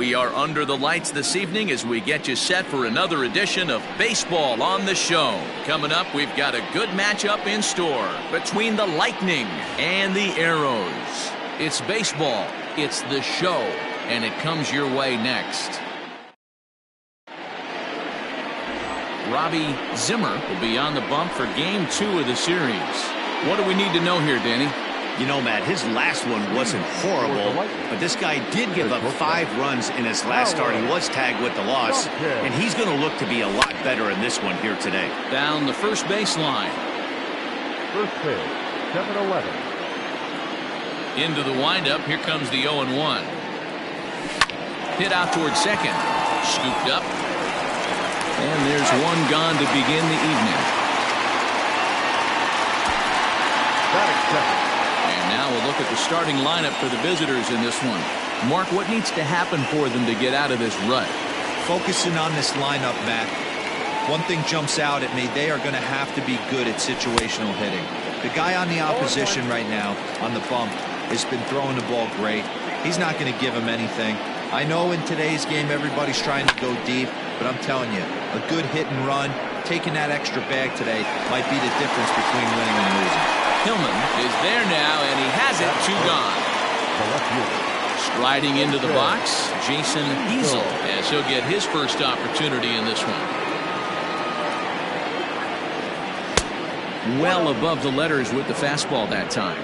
We are under the lights this evening as we get you set for another edition of Baseball on the Show. Coming up, we've got a good matchup in store between the Lightning and the Arrows. It's baseball, it's the show, and it comes your way next. Robbie Zimmer will be on the bump for Game 2 of the series. What do we need to know here, Danny? You know, Matt, his last one wasn't horrible, but this guy did give up 5 runs in his last start. He was tagged with the loss, and he's going to look to be a lot better in this one here today. Down the first baseline. First pitch, 7-11. Into the windup, here comes the 0-1. Hit out towards second. Scooped up. And there's one gone to begin the evening. And now we'll look at the starting lineup for the visitors in this one. Mark, what needs to happen for them to get out of this rut? Focusing on this lineup, Matt. One thing jumps out at me. They are going to have to be good at situational hitting. The guy on the opposition right now on the bump has been throwing the ball great. He's not going to give him anything. I know in today's game everybody's trying to go deep, but I'm telling you, a good hit and run, taking that extra bag today might be the difference between winning and losing. Hillman is there now, and he has it. 2 gone. Striding into the box, Jason Diesel, as he'll get his first opportunity in this one. Well above the letters with the fastball that time.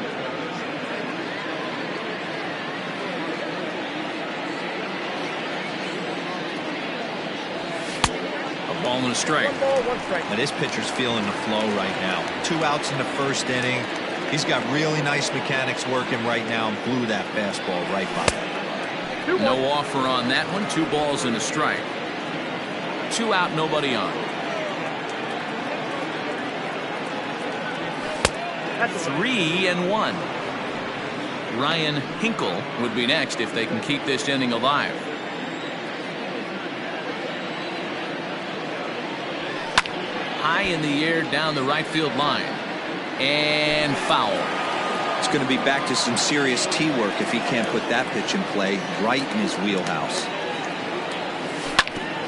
A ball and a strike. Now this pitcher's feeling the flow right now. 2 outs in the first inning. He's got really nice mechanics working right now and blew that fastball right by him. No offer on that one. 2 balls and a strike. 2 out, nobody on. 3-1. Ryan Hinkle would be next if they can keep this inning alive. High in the air down the right field line. And foul. It's going to be back to some serious tee work if he can't put that pitch in play right in his wheelhouse.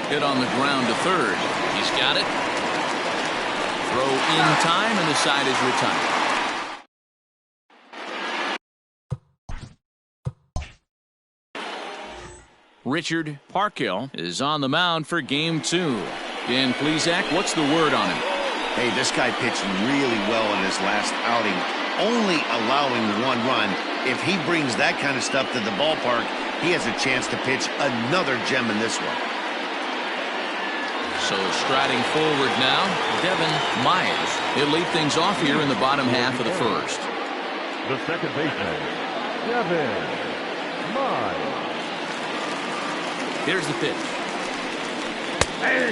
Hit on the ground to third. He's got it. Throw in time, and the side is retired. Richard Parkhill is on the mound for Game 2. Dan Plesac, what's the word on him? Hey, this guy pitched really well in his last outing, only allowing 1 run. If he brings that kind of stuff to the ballpark, he has a chance to pitch another gem in this one. So striding forward now, Devin Myers. He'll lead things off here in the bottom half of the first. The second baseman, Devin Myers. Here's the pitch.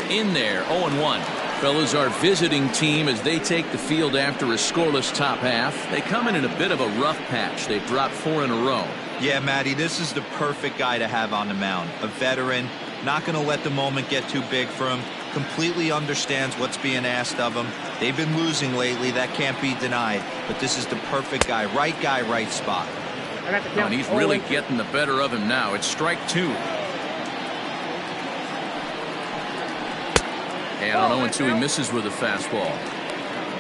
In there, 0-1. Fellas, our visiting team, as they take the field after a scoreless top half, they come in a bit of a rough patch. They've dropped 4 in a row. Yeah, Matty, this is the perfect guy to have on the mound. A veteran, not going to let the moment get too big for him, completely understands what's being asked of him. They've been losing lately, that can't be denied, but this is the perfect guy, right spot. And he's really getting the better of him now. It's strike 2. And on 0-2, he misses with a fastball.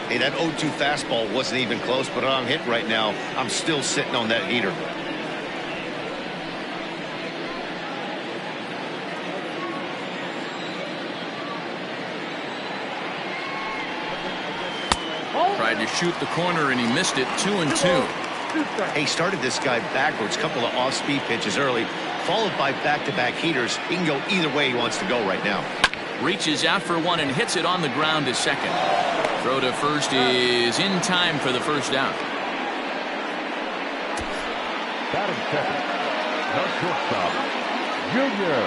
Hey, that 0-2 fastball wasn't even close, but on hit right now, I'm still sitting on that heater. Tried to shoot the corner, and he missed it. 2-2. He started this guy backwards, couple of off-speed pitches early, followed by back-to-back heaters. He can go either way he wants to go right now. Reaches out for one and hits it on the ground to second. Throw to first is in time for the first out. Batting second, the shortstop, Junior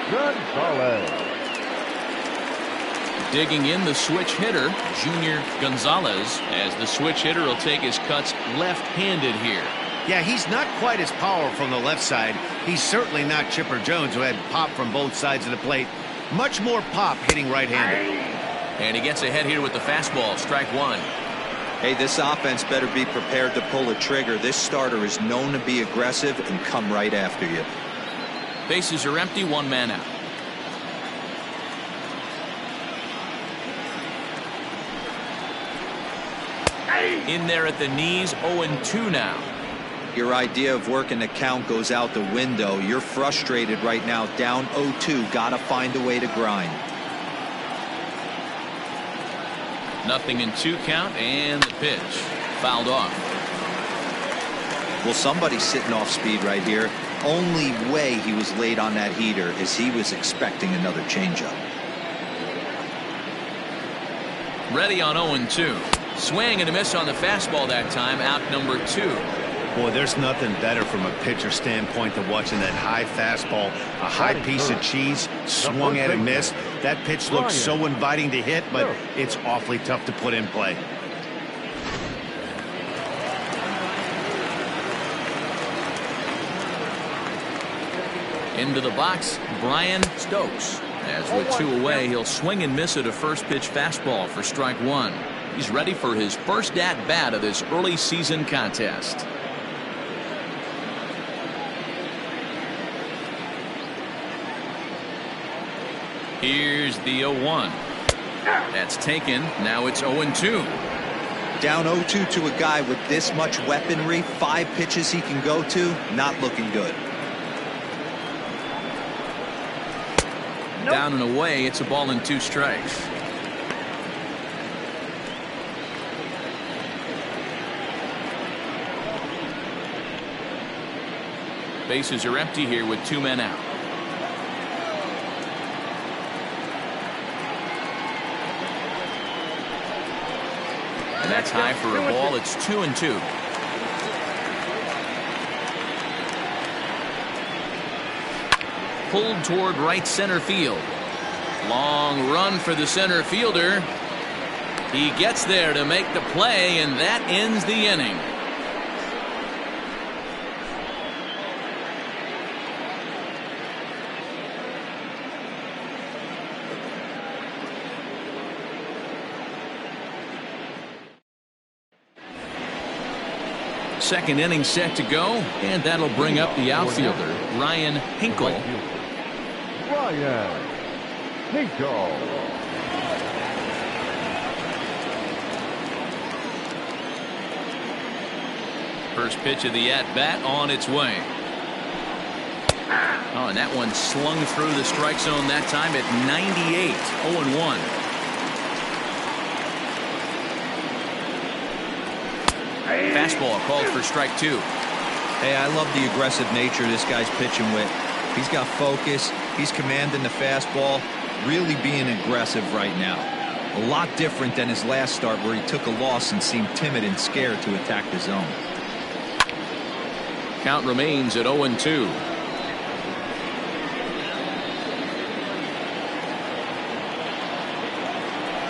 Gonzalez. Digging in the switch hitter, Junior Gonzalez, as the switch hitter will take his cuts left-handed here. Yeah, he's not quite as powerful on the left side. He's certainly not Chipper Jones, who had pop from both sides of the plate. Much more pop hitting right-handed. And he gets ahead here with the fastball. Strike 1. Hey, this offense better be prepared to pull a trigger. This starter is known to be aggressive and come right after you. Bases are empty, one man out. In there at the knees, 0-2 now. Your idea of working the count goes out the window. You're frustrated right now, down 0-2. Gotta find a way to grind. Nothing in 2 count, and the pitch fouled off. Well, somebody's sitting off speed right here. Only way he was late on that heater is he was expecting another changeup. Ready on 0-2. Swing and a miss on the fastball that time, out number 2. Boy, there's nothing better from a pitcher standpoint than watching that high fastball, a high piece of cheese, swung at and missed. That pitch looks so inviting to hit, but it's awfully tough to put in play. Into the box, Brian Stokes. As with 2 away, he'll swing and miss at a first pitch fastball for strike 1. He's ready for his first at bat of this early season contest. Here's the 0-1. That's taken. Now it's 0-2. Down 0-2 to a guy with this much weaponry, 5 pitches he can go to, not looking good. Down and away, it's a ball and 2 strikes. Bases are empty here with 2 men out. And that's high for a ball. It's 2-2. Pulled toward right center field. Long run for the center fielder. He gets there to make the play, and that ends the inning. Second inning set to go, and that'll bring up the outfielder, Ryan Hinkle. Ryan Hinkle. First pitch of the at-bat on its way. Oh, and that one slung through the strike zone that time at 98, 0-1. Fastball called for strike 2. Hey, I love the aggressive nature this guy's pitching with. He's got focus. He's commanding the fastball. Really being aggressive right now. A lot different than his last start where he took a loss and seemed timid and scared to attack the zone. Count remains at 0-2.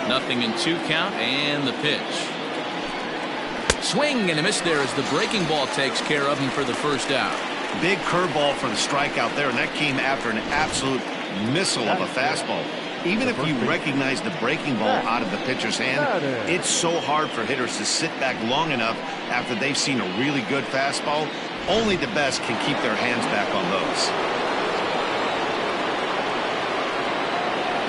Nothing in 2 count, and the pitch. Swing and a miss there as the breaking ball takes care of him for the first out. Big curveball for the strikeout there, and that came after an absolute missile of a fastball. Even if you recognize the breaking ball out of the pitcher's hand, it's so hard for hitters to sit back long enough after they've seen a really good fastball. Only the best can keep their hands back on those.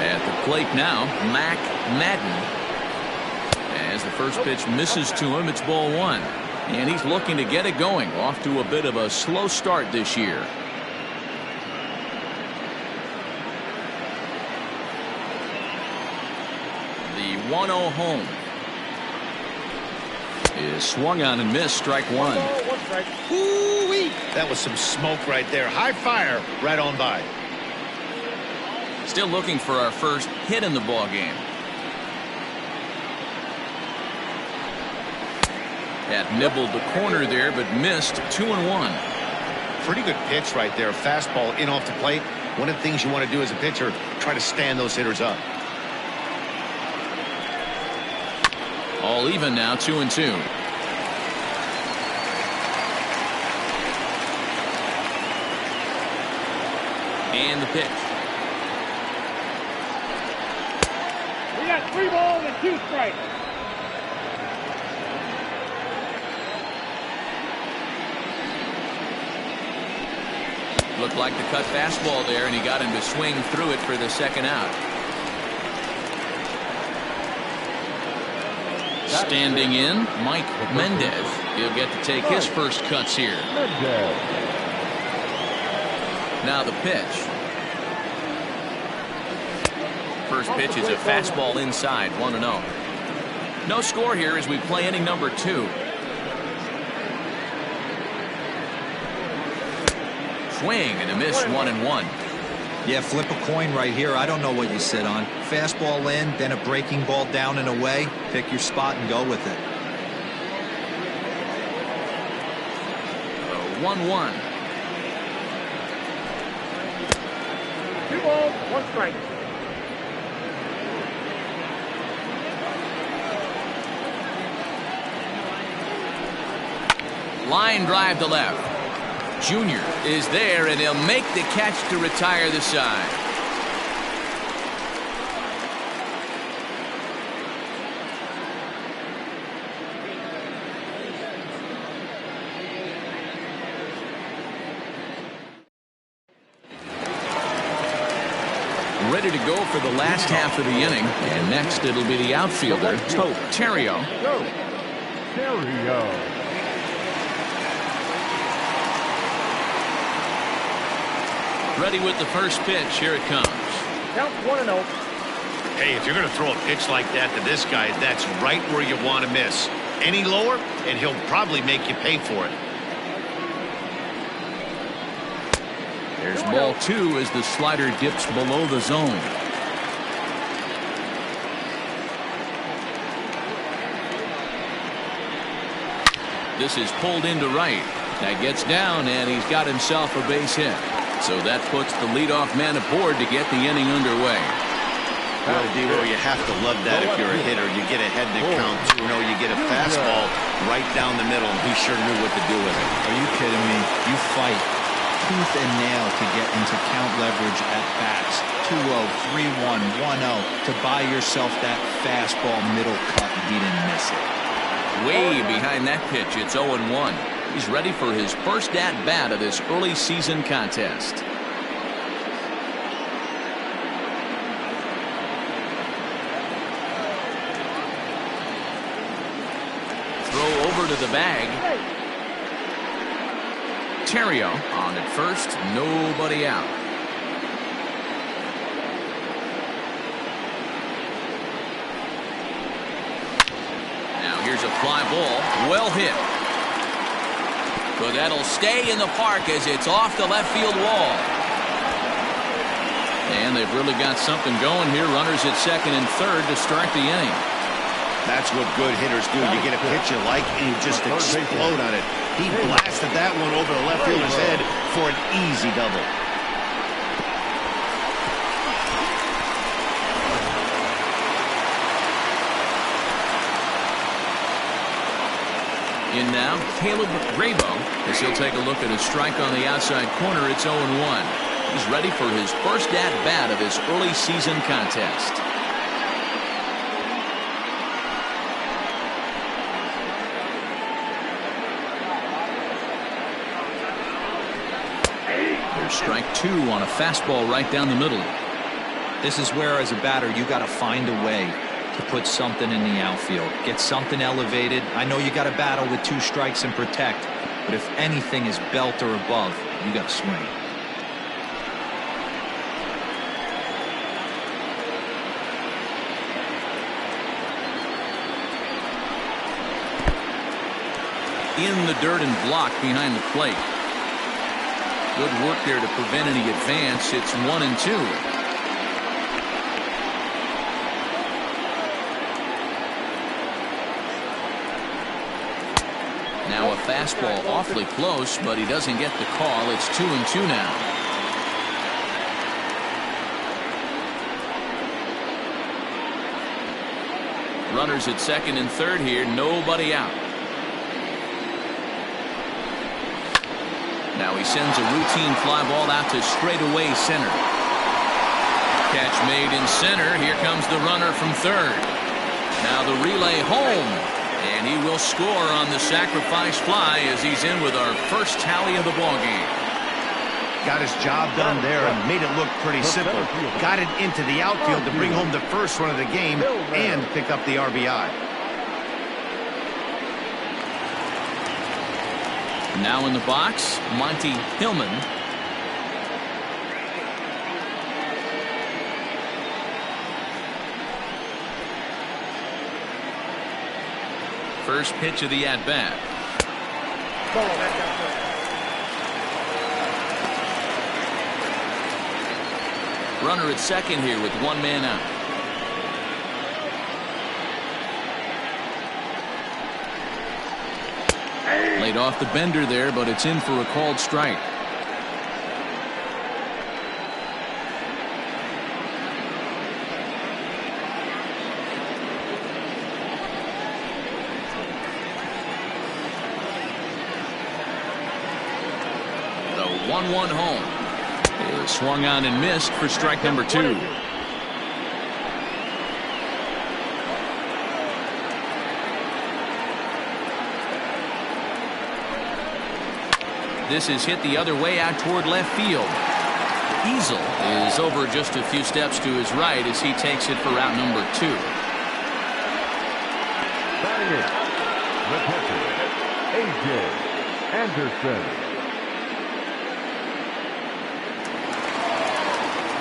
At the plate now, Mac Madden. As the first pitch misses to him, it's ball 1. And he's looking to get it going. Off to a bit of a slow start this year. The 1-0 home is swung on and missed. Strike 1. Ooh-wee. That was some smoke right there. High fire right on by. Still looking for our first hit in the ball game. That nibbled the corner there, but missed. 2-1. Pretty good pitch right there. Fastball in off the plate. One of the things you want to do as a pitcher, try to stand those hitters up. All even now, 2-2. And the pitch. We got 3 balls and 2 strikes. looked like the cut fastball there, and he got him to swing through it for the second out. Standing in, Mike Mendez. He'll get to take his first cuts here. Now the pitch. First pitch is a fastball inside, 1-0. No score here as we play inning number 2. Swing and a miss, 1-1. Yeah, flip a coin right here. I don't know what you sit on. Fastball in, then a breaking ball down and away. Pick your spot and go with it. 1-1. 2 balls, 1 strike. Line drive to left. Junior is there, and he'll make the catch to retire the side. Ready to go for the last half of the inning, and next it'll be the outfielder, Terrio. Terrio. Ready with the first pitch. Here it comes. Count 1-0. Hey, if you're going to throw a pitch like that to this guy, that's right where you want to miss. Any lower, and he'll probably make you pay for it. There's ball 2 as the slider dips below the zone. This is pulled into right. That gets down, and he's got himself a base hit. So that puts the leadoff man aboard to get the inning underway. Well, Devo, you have to love that if you're a hitter. You get ahead in the count. You get a fastball right down the middle, and he sure knew what to do with it. Are you kidding me? You fight tooth and nail to get into count leverage at bats. 2-0, 3-1, 1-0 to buy yourself that fastball middle cut, and he didn't miss it. Way behind that pitch, it's 0-1. He's ready for his first at-bat of this early season contest. Throw over to the bag. Terrio on at first, nobody out. Now here's a fly ball, well hit. But that'll stay in the park as it's off the left field wall. And they've really got something going here. Runners at second and third to start the inning. That's what good hitters do. You get a pitch you like, and you just explode on it. He blasted that one over the left fielder's head for an easy double. In now, Caleb Grabo, as he'll take a look at a strike on the outside corner. It's 0-1. He's ready for his first at-bat of his early season contest. There's strike 2 on a fastball right down the middle. This is where, as a batter, you got to find a way to put something in the outfield, get something elevated. I know you got to battle with 2 strikes and protect, but if anything is belt or above, you got to swing. In the dirt and blocked behind the plate. Good work there to prevent any advance. It's 1-2. Now a fastball awfully close, but he doesn't get the call. It's 2-2 now. Runners at second and third here, nobody out. Now he sends a routine fly ball out to straightaway center. Catch made in center. Here comes the runner from third. Now the relay home. And he will score on the sacrifice fly as he's in with our first tally of the ball game. Got his job done there and made it look pretty simple. Got it into the outfield to bring home the first run of the game and pick up the RBI. Now in the box, Monty Hillman. First pitch of the at-bat. Runner at second here with one man out. Laid off the bender there, but it's in for a called strike. The 1-1 home. It swung on and missed for strike number 2. This is hit the other way out toward left field. Easel is over just a few steps to his right as he takes it for route number 2. Batting it, the pitcher, A.J. Anderson.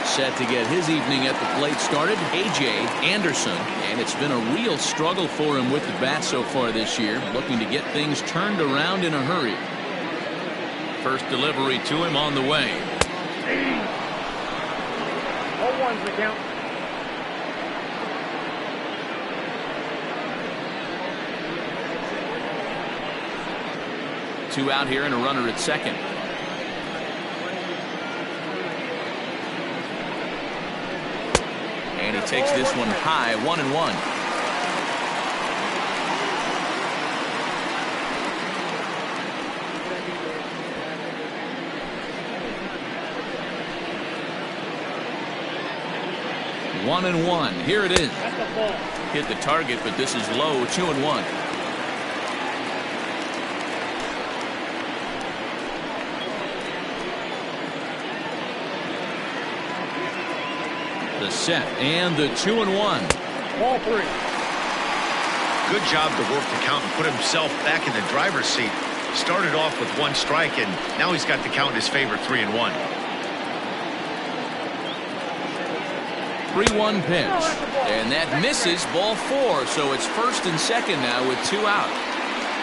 Set to get his evening at the plate started, A.J. Anderson, and it's been a real struggle for him with the bat so far this year, looking to get things turned around in a hurry. First delivery to him on the way. 0-1's the count. Two out here and a runner at second. And he takes this one high, 1-1. One and one. Here it is. Hit the target, but this is low. 2-1. The set and the 2-1. Ball 3. Good job to work the count and put himself back in the driver's seat. Started off with 1 strike, and now he's got the count in his favor, 3-1. 3-1 pitch, and that misses, ball 4, so it's first and second now with 2 out.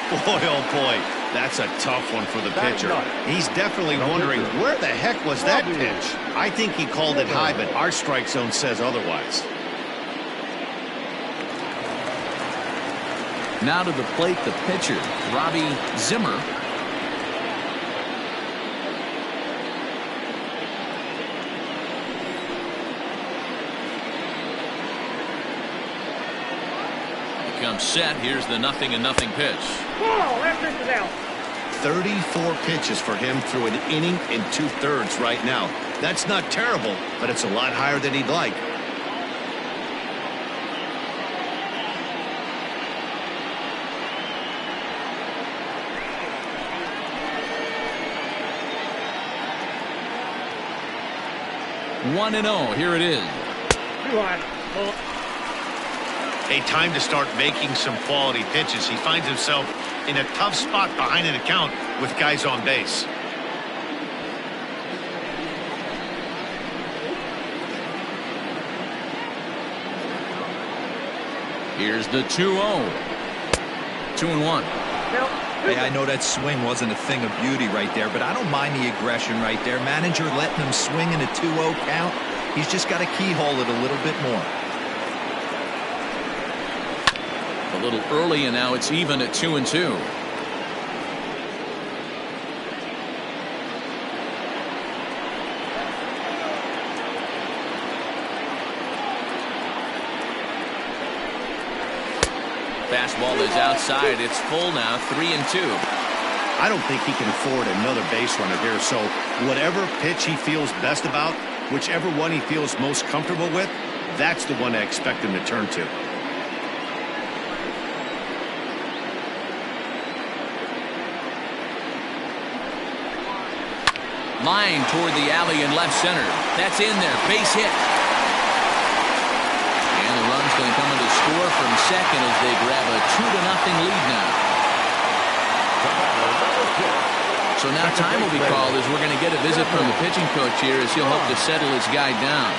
Boy, oh boy, that's a tough one for the pitcher. He's definitely wondering, where the heck was that pitch? I think he called it high, but our strike zone says otherwise. Now to the plate, the pitcher, Robbie Zimmer. Comes set. Here's the 0-0 pitch. Ball, that pitch is out. 34 pitches for him through an inning and 2/3 right now. That's not terrible, but it's a lot higher than he'd like. One and 0. Here it is. Too high. Ball. A time to start making some quality pitches. He finds himself in a tough spot behind an account with guys on base. Here's the 2-0. 2-1. Hey, I know that swing wasn't a thing of beauty right there, but I don't mind the aggression right there. Manager letting him swing in a 2-0 count. He's just got to keyhole it a little bit more. A little early, and now it's even at 2-2. Fastball is outside. It's full now, 3-2. I don't think he can afford another base runner here, so whatever pitch he feels best about, whichever one he feels most comfortable with, that's the one I expect him to turn to. Line toward the alley in left center. That's in there. Base hit. And the run's going to come into score from second as they grab a 2-0 lead now. So now time will be called as we're going to get a visit from the pitching coach here as he'll hope to settle his guy down.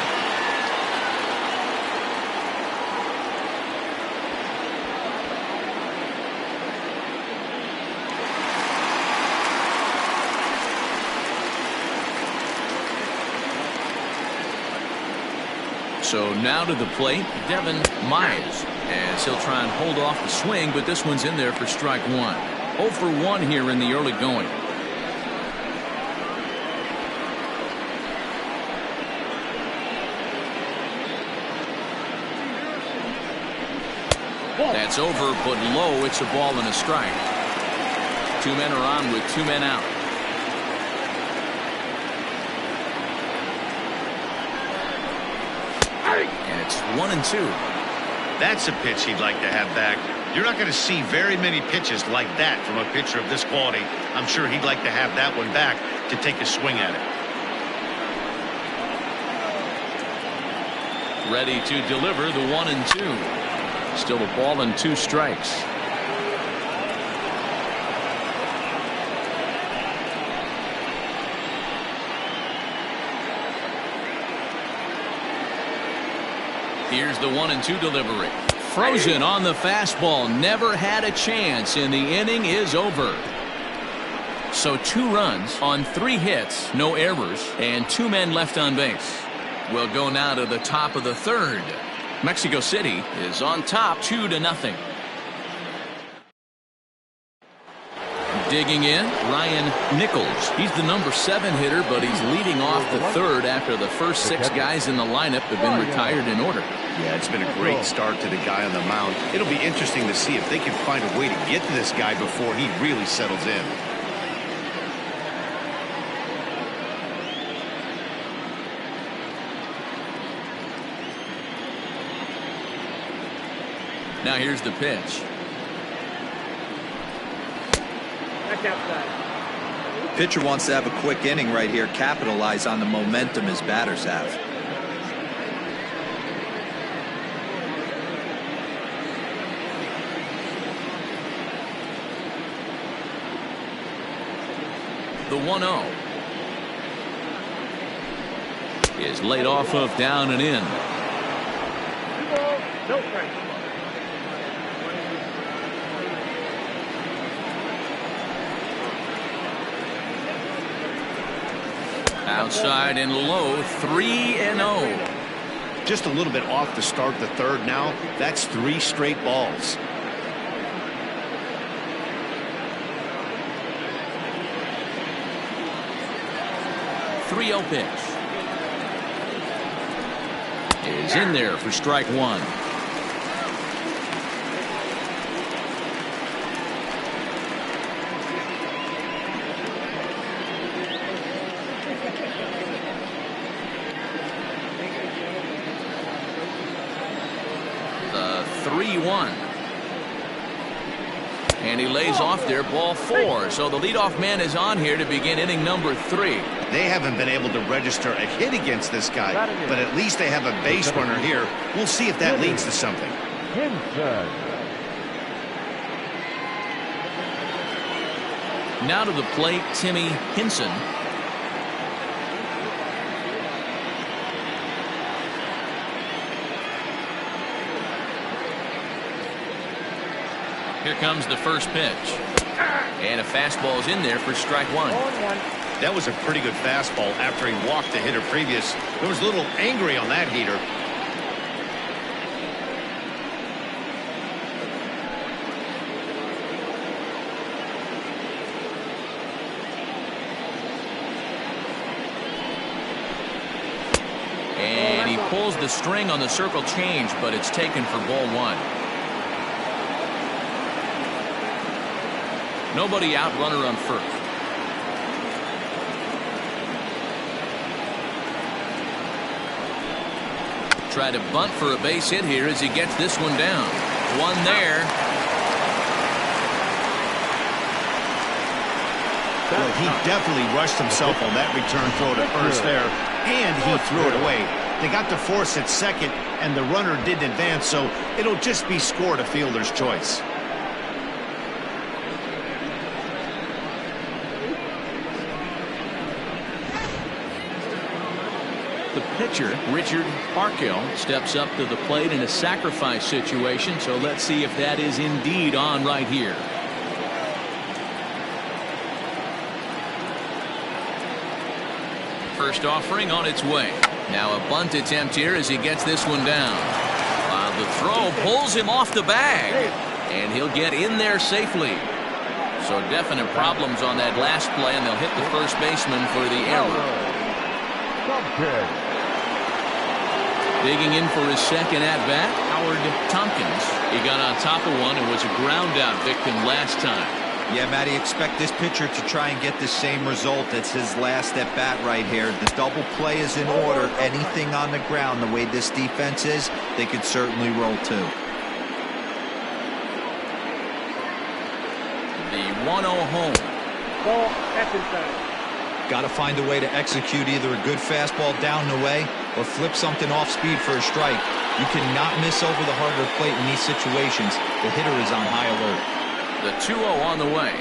So now to the plate, Devin Myers, as he'll try and hold off the swing, but this one's in there for strike one. 0 for 1 here in the early going. That's over, but low. It's a ball and a strike. 2 men are on with 2 men out. And it's 1-2. That's a pitch he'd like to have back. You're not going to see very many pitches like that from a pitcher of this quality. I'm sure he'd like to have that one back to take a swing at it. Ready to deliver the 1-2. Still a ball and 2 strikes. Here's the 1-2 delivery. Frozen on the fastball. Never had a chance, and the inning is over. So 2 runs on 3 hits, no errors, and 2 men left on base. We'll go now to the top of the 3rd. Mexico City is on top 2-0. Digging in, Ryan Nichols. He's the number 7 hitter, but he's leading off the 3rd after the first 6 guys in the lineup have been retired in order. Yeah, it's been a great start to the guy on the mound. It'll be interesting to see if they can find a way to get to this guy before he really settles in. Now here's the pitch. Pitcher wants to have a quick inning right here, capitalize on the momentum his batters have. The 1-0 is laid off of down and in. Outside and low, 3-0. Just a little bit off to start the 3rd now. That's 3 straight balls. .30 pitch is in there for strike 1. The 3-1. And he lays off there, ball 4. So the leadoff man is on here to begin inning number 3. They haven't been able to register a hit against this guy, but at least they have a base runner here. We'll see if that leads to something. Now to the plate, Timmy Hinson. Here comes the first pitch. And a fastball is in there for strike 1. That was a pretty good fastball after he walked the hitter previous. There was a little angry on that heater. And he pulls the string on the circle change, but it's taken for ball 1. Nobody out, runner on first. Try to bunt for a base hit here as he gets this one down. One there. Well, he definitely rushed himself on that return throw to first there, and he threw it away. They got to force at second, and the runner didn't advance, so it'll just be scored a fielder's choice. The pitcher, Richard Parkhill, steps up to the plate in a sacrifice situation, so let's see if that is indeed on right here. First offering on its way. Now a bunt attempt here as he gets this one down. The throw pulls him off the bag, and he'll get in there safely. So definite problems on that last play, and they'll hit the first baseman for the error. Digging in for his second at-bat, Howard Tompkins. He got on top of one and was a ground-out victim last time. Yeah, Matty, expect this pitcher to try and get the same result as his last at-bat right here. The double play is in order. Anything on the ground, the way this defense is, they could certainly roll too. The 1-0 home. Ball, that's inside. Got to find a way to execute either a good fastball down the way or flip something off speed for a strike. You cannot miss over the heart of the plate in these situations. The hitter is on high alert. The 2-0 on the way.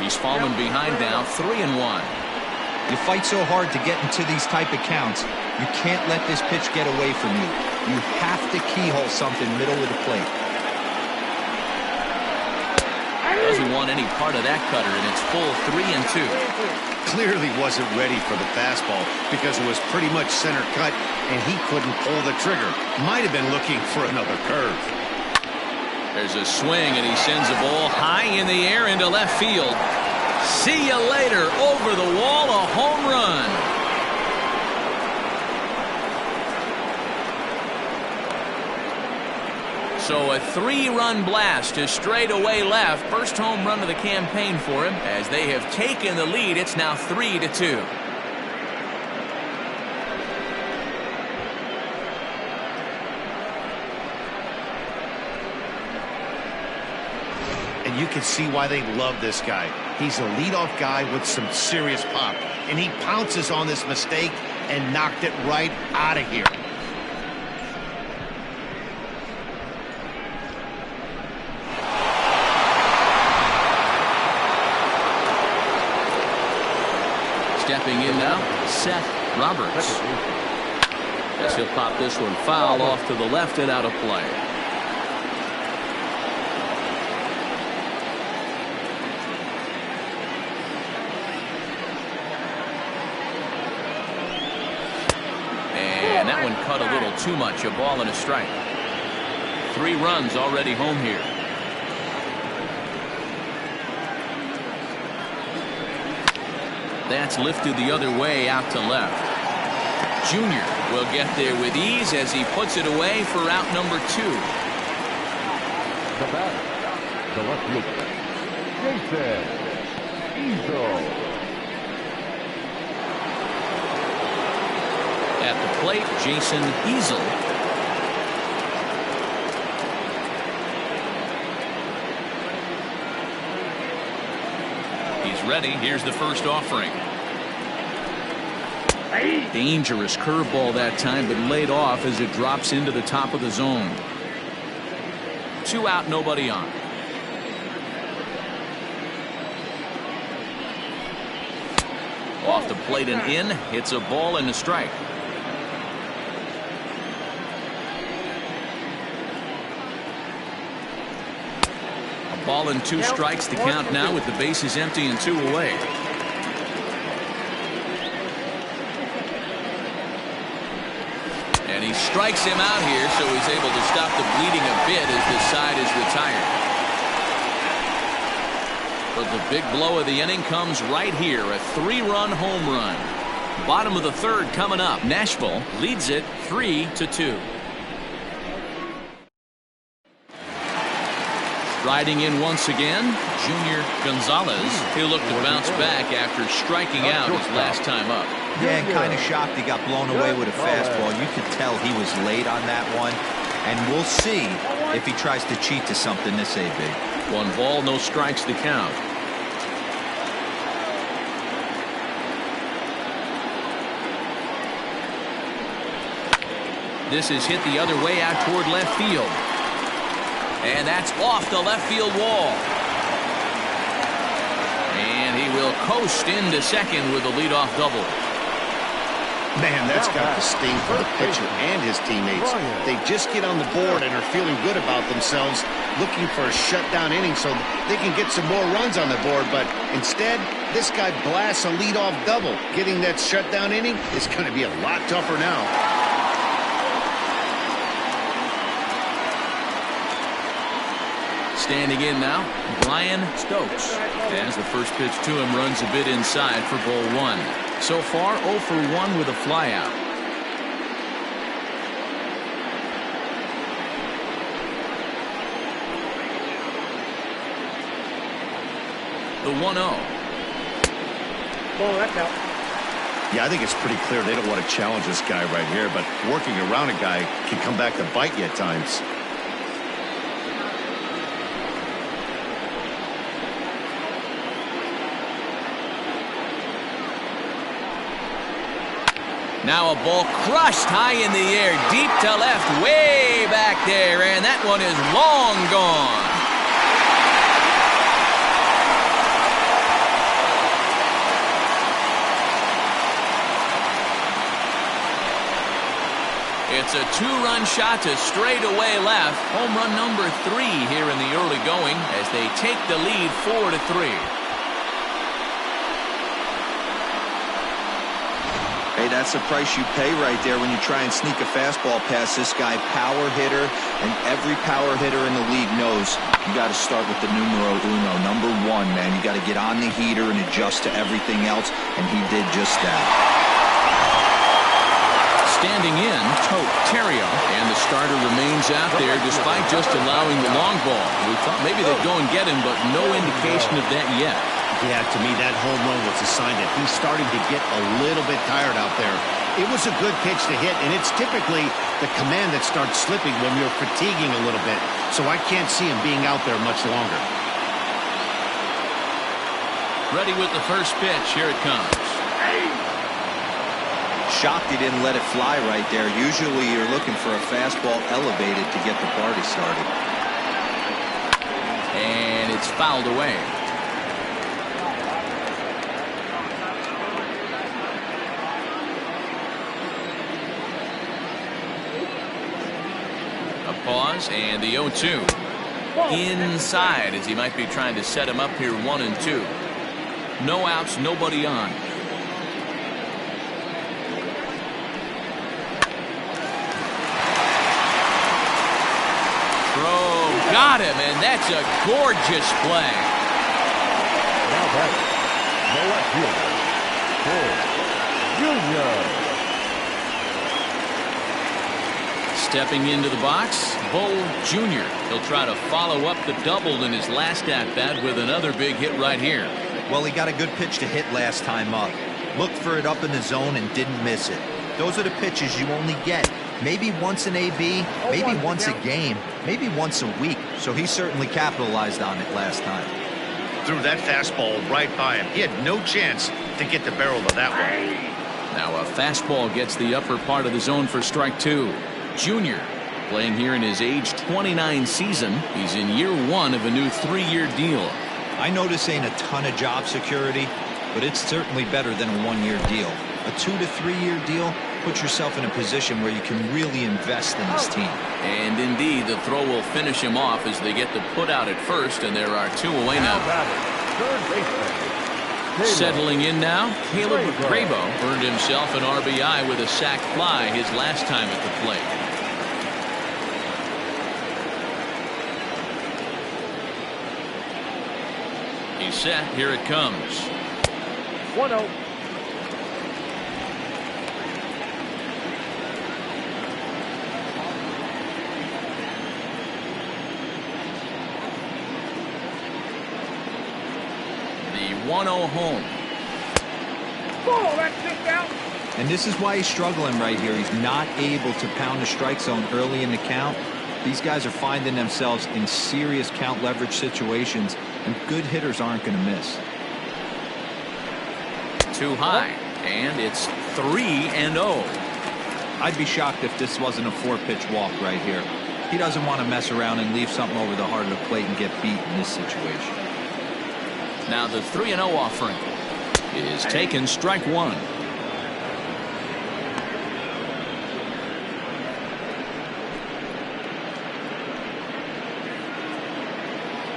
He's fallen behind now, 3-1. You fight so hard to get into these type of counts. You can't let this pitch get away from you. You have to keyhole something middle of the plate. Doesn't want any part of that cutter, and it's full 3-2. Clearly wasn't ready for the fastball because it was pretty much center cut, and he couldn't pull the trigger. Might have been looking for another curve. There's a swing, and he sends a ball high in the air into left field. See you later. Over the wall, a home run. So a 3-run blast to straightaway left. First home run of the campaign for him. As they have taken the lead, it's now 3-2. And you can see why they love this guy. He's a leadoff guy with some serious pop, and he pounces on this mistake and knocked it right out of here. Stepping in now, Seth Roberts. Guess he'll pop this one foul off to the left and out of play. And that one cut a little too much. A ball and a strike. 3 runs already home here. That's lifted the other way out to left. Junior will get there with ease as he puts it away for out number 2. The batter, the left fielder, Jason Easel. At the plate, Jason Easel. He's ready. Here's the first offering. Dangerous curveball that time, but laid off as it drops into the top of the zone. 2 out, nobody on. Off the plate and in. Hits a ball and a strike. A ball and 2 strikes to count now with the bases empty and 2 away. And he strikes him out here, so he's able to stop the bleeding a bit as the side is retired. But the big blow of the inning comes right here, a 3-run home run. Bottom of the 3rd coming up. Nashville leads it 3-2. Riding in once again, Junior Gonzalez. He'll look to bounce back after striking out his last time up. Yeah, and kind of shocked he got blown away with a fastball. You could tell he was late on that one. And we'll see if he tries to cheat to something this AB. 1 ball, no strikes to count. This is hit the other way out toward left field. And that's off the left field wall. And he will coast into second with a leadoff double. Man, that's got the sting for the pitcher and his teammates. They just get on the board and are feeling good about themselves, looking for a shutdown inning so they can get some more runs on the board. But instead, this guy blasts a leadoff double. Getting that shutdown inning is going to be a lot tougher now. Standing in now, Brian Stokes. As the first pitch to him runs a bit inside for ball 1. So far, 0 for 1 with a flyout. The 1-0. Ball, that's out. Yeah, I think it's pretty clear they don't want to challenge this guy right here, but working around a guy can come back to bite you at times. Now a ball crushed high in the air, deep to left, way back there, and that one is long gone. It's a 2-run shot to straightaway left. Home run number 3 here in the early going as they take the lead 4-3. Hey, that's the price you pay right there when you try and sneak a fastball past this guy. Power hitter, and every power hitter in the league knows you got to start with the numero uno, number 1, man. You got to get on the heater and adjust to everything else, and he did just that. Standing in, Tote Terrio, and the starter remains out there despite just allowing the long ball. We thought maybe they'd go and get him, but no indication of that yet. Yeah, to me, that home run was a sign that he's starting to get a little bit tired out there. It was a good pitch to hit, and it's typically the command that starts slipping when you're fatiguing a little bit. So I can't see him being out there much longer. Ready with the first pitch. Here it comes. Shocked he didn't let it fly right there. Usually you're looking for a fastball elevated to get the party started. And it's fouled away. Pause and the 0-2 inside as he might be trying to set him up here 1-2. No outs, nobody on. Throw, got him, and that's a gorgeous play. Now batting, the left fielder, Prl Uno. Stepping into the box, Bull Jr. He'll try to follow up the double in his last at-bat with another big hit right here. Well, he got a good pitch to hit last time up. Looked for it up in the zone and didn't miss it. Those are the pitches you only get. Maybe once an AB, maybe once a game, maybe once a week. So he certainly capitalized on it last time. Threw that fastball right by him. He had no chance to get the barrel of that one. Now a fastball gets the upper part of the zone for strike 2. Junior playing here in his age 29 season. He's in year 1 of a new 3-year deal. I know this ain't a ton of job security, but it's certainly better than a 1-year deal. A 2 to 3-year deal puts yourself in a position where you can really invest in this team. And indeed, the throw will finish him off as they get the put out at first, and there are 2 away now. Third baseman. Settling in now, Caleb Grabo earned himself an RBI with a sac fly his last time at the plate. He's set. Here it comes. 1-0. The 1-0 home. Oh, that's just out. And this is why he's struggling right here. He's not able to pound the strike zone early in the count. These guys are finding themselves in serious count leverage situations, and good hitters aren't going to miss. Too high, and it's 3-0. I'd be shocked if this wasn't a 4-pitch walk right here. He doesn't want to mess around and leave something over the heart of the plate and get beat in this situation. Now the 3-0 offering is taken, strike one.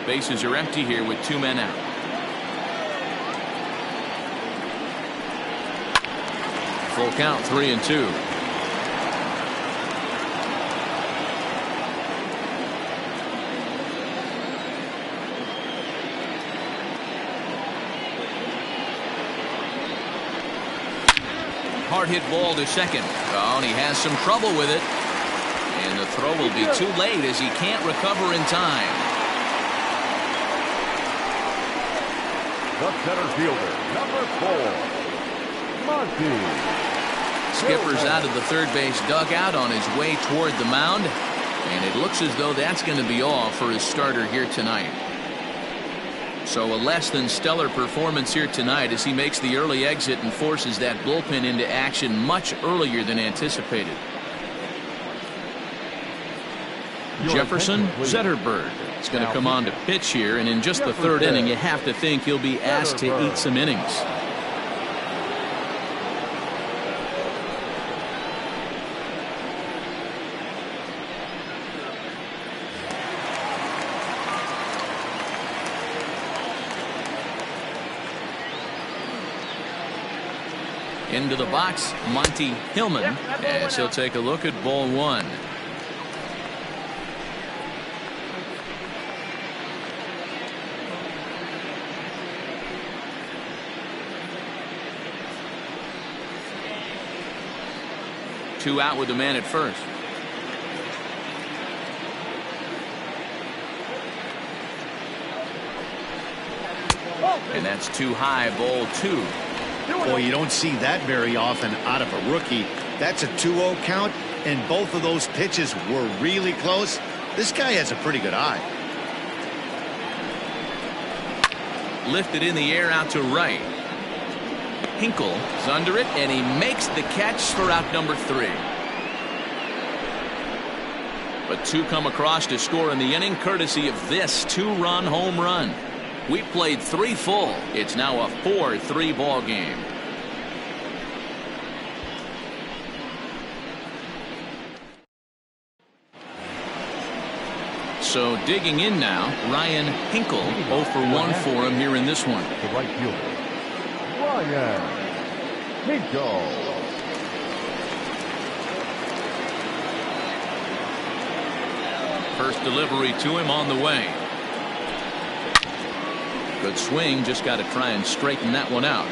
Bases are empty here with 2 men out. Full count, 3-2. Hard hit ball to second. Oh, and he has some trouble with it. And the throw will be too late as he can't recover in time. The center fielder, number 4, Monty. Skipper's out of the third base dugout on his way toward the mound. And it looks as though that's going to be all for his starter here tonight. So a less than stellar performance here tonight as he makes the early exit and forces that bullpen into action much earlier than anticipated. Jefferson Zetterberg is going to come on to pitch here, and in just the third inning you have to think he'll be asked to eat some innings. Into the box, Monty Hillman, as he'll take a look at ball one. Two out with the man at first. And that's too high, ball two. Boy, you don't see that very often out of a rookie. That's a 2-0 count, and both of those pitches were really close. This guy has a pretty good eye. Lifted in the air out to right. Hinkle is under it, and he makes the catch for out number 3. But 2 come across to score in the inning, courtesy of this 2-run home run. We played 3 full. It's now a 4-3 ball game. So digging in now, Ryan Hinkle, 0 for 1 for him here in this one. The right fielder, Ryan Hinkle. First delivery to him on the way. Good swing, just got to try and straighten that one out.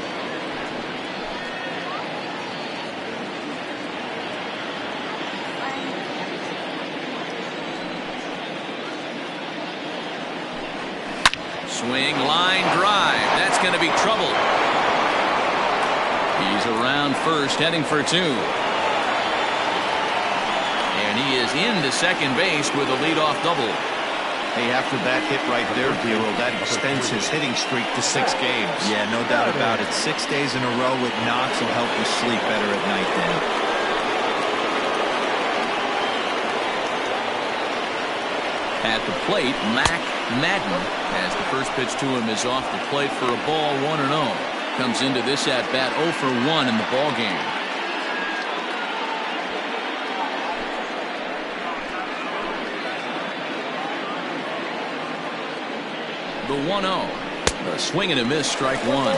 Swing, line drive. That's going to be trouble. He's around first, heading for 2. And he is into second base with a leadoff double. Hey, after that hit right there, Prl, that extends his hitting streak to 6 games. Yeah, no doubt about it. 6 days in a row with knocks will help you sleep better at night, Dan. At the plate, Mac Madden, as the first pitch to him is off the plate for a ball, 1-0. Comes into this at bat 0 for 1 in the ball game. The 1-0. A swing and a miss, strike 1.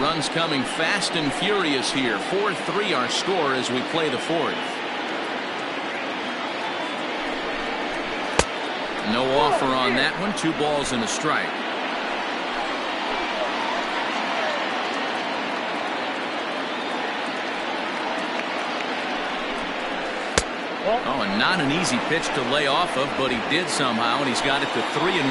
Runs coming fast and furious here. 4-3 our score as we play the 4th. No offer on that one. 2 balls and a strike. Oh, and not an easy pitch to lay off of, but he did somehow, and he's got it to 3-1.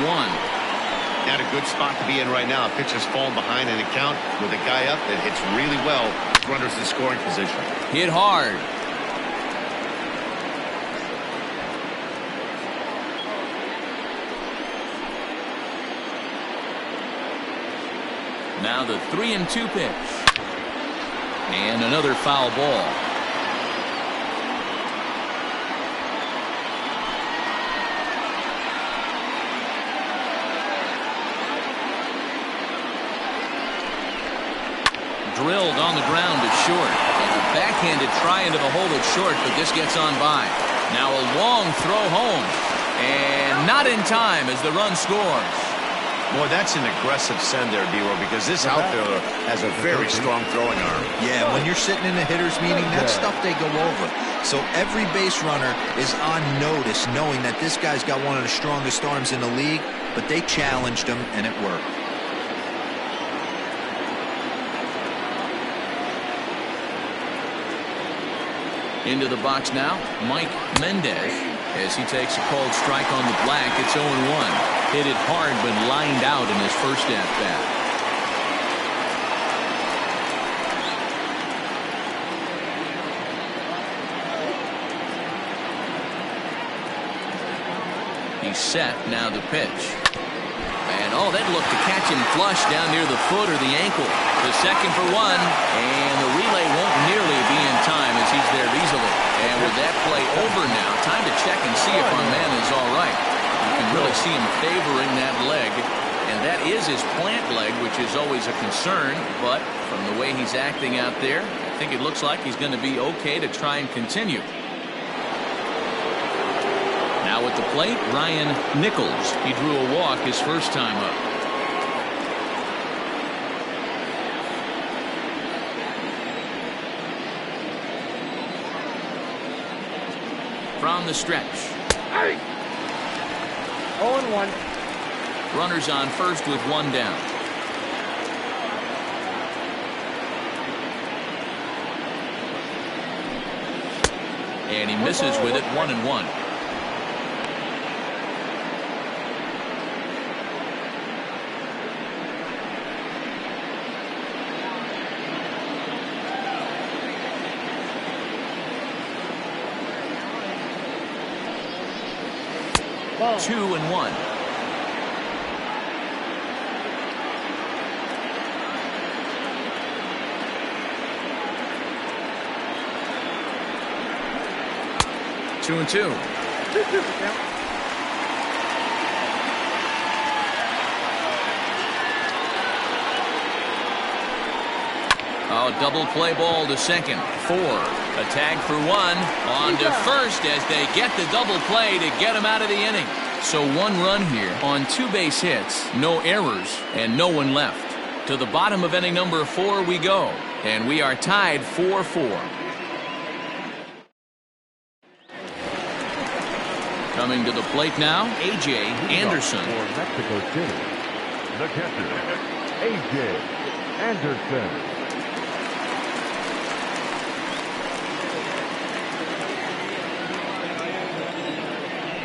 Not a good spot to be in right now. A pitcher's falling behind an account with a guy up that hits really well. Runners in scoring position. Hit hard. Now the 3-2 pitch. And another foul ball. Drilled on the ground to short. And a backhanded try into the hole at short, but this gets on by. Now a long throw home. And not in time as the run scores. Boy, that's an aggressive send there, D-Row, because this outfielder has a very strong throwing arm. Yeah, when you're sitting in a hitter's meeting, that's stuff they go over. So every base runner is on notice, knowing that this guy's got one of the strongest arms in the league, but they challenged him, and it worked. Into the box now, Mike Mendez, as he takes a called strike on the black. It's 0-1. Hit it hard, but lined out in his first at-bat. He's set, now the pitch. And oh, that looked to catch him flush down near the foot or the ankle. The second for one, and the relay won't nearly be in time as he's there easily. And with that play over now, time to check and see if our man is all right. You can really see him favoring that leg, and that is his plant leg, which is always a concern. But from the way he's acting out there, I think it looks like he's going to be okay to try and continue. Now at the plate, Ryan Nichols. He drew a walk his first time up. From the stretch. 0-1. Runners on first with one down. And he misses with it, 1-1. Ball. 2-1. Two and two. Oh, double play ball to second. 4. A tag for one. On to first as they get the double play to get him out of the inning. So one run here on 2 base hits, no errors, and no one left. To the bottom of inning number 4 we go, and we are tied 4-4. Coming to the plate now, A.J. Anderson. For Mexico City, the catcher, A.J. Anderson.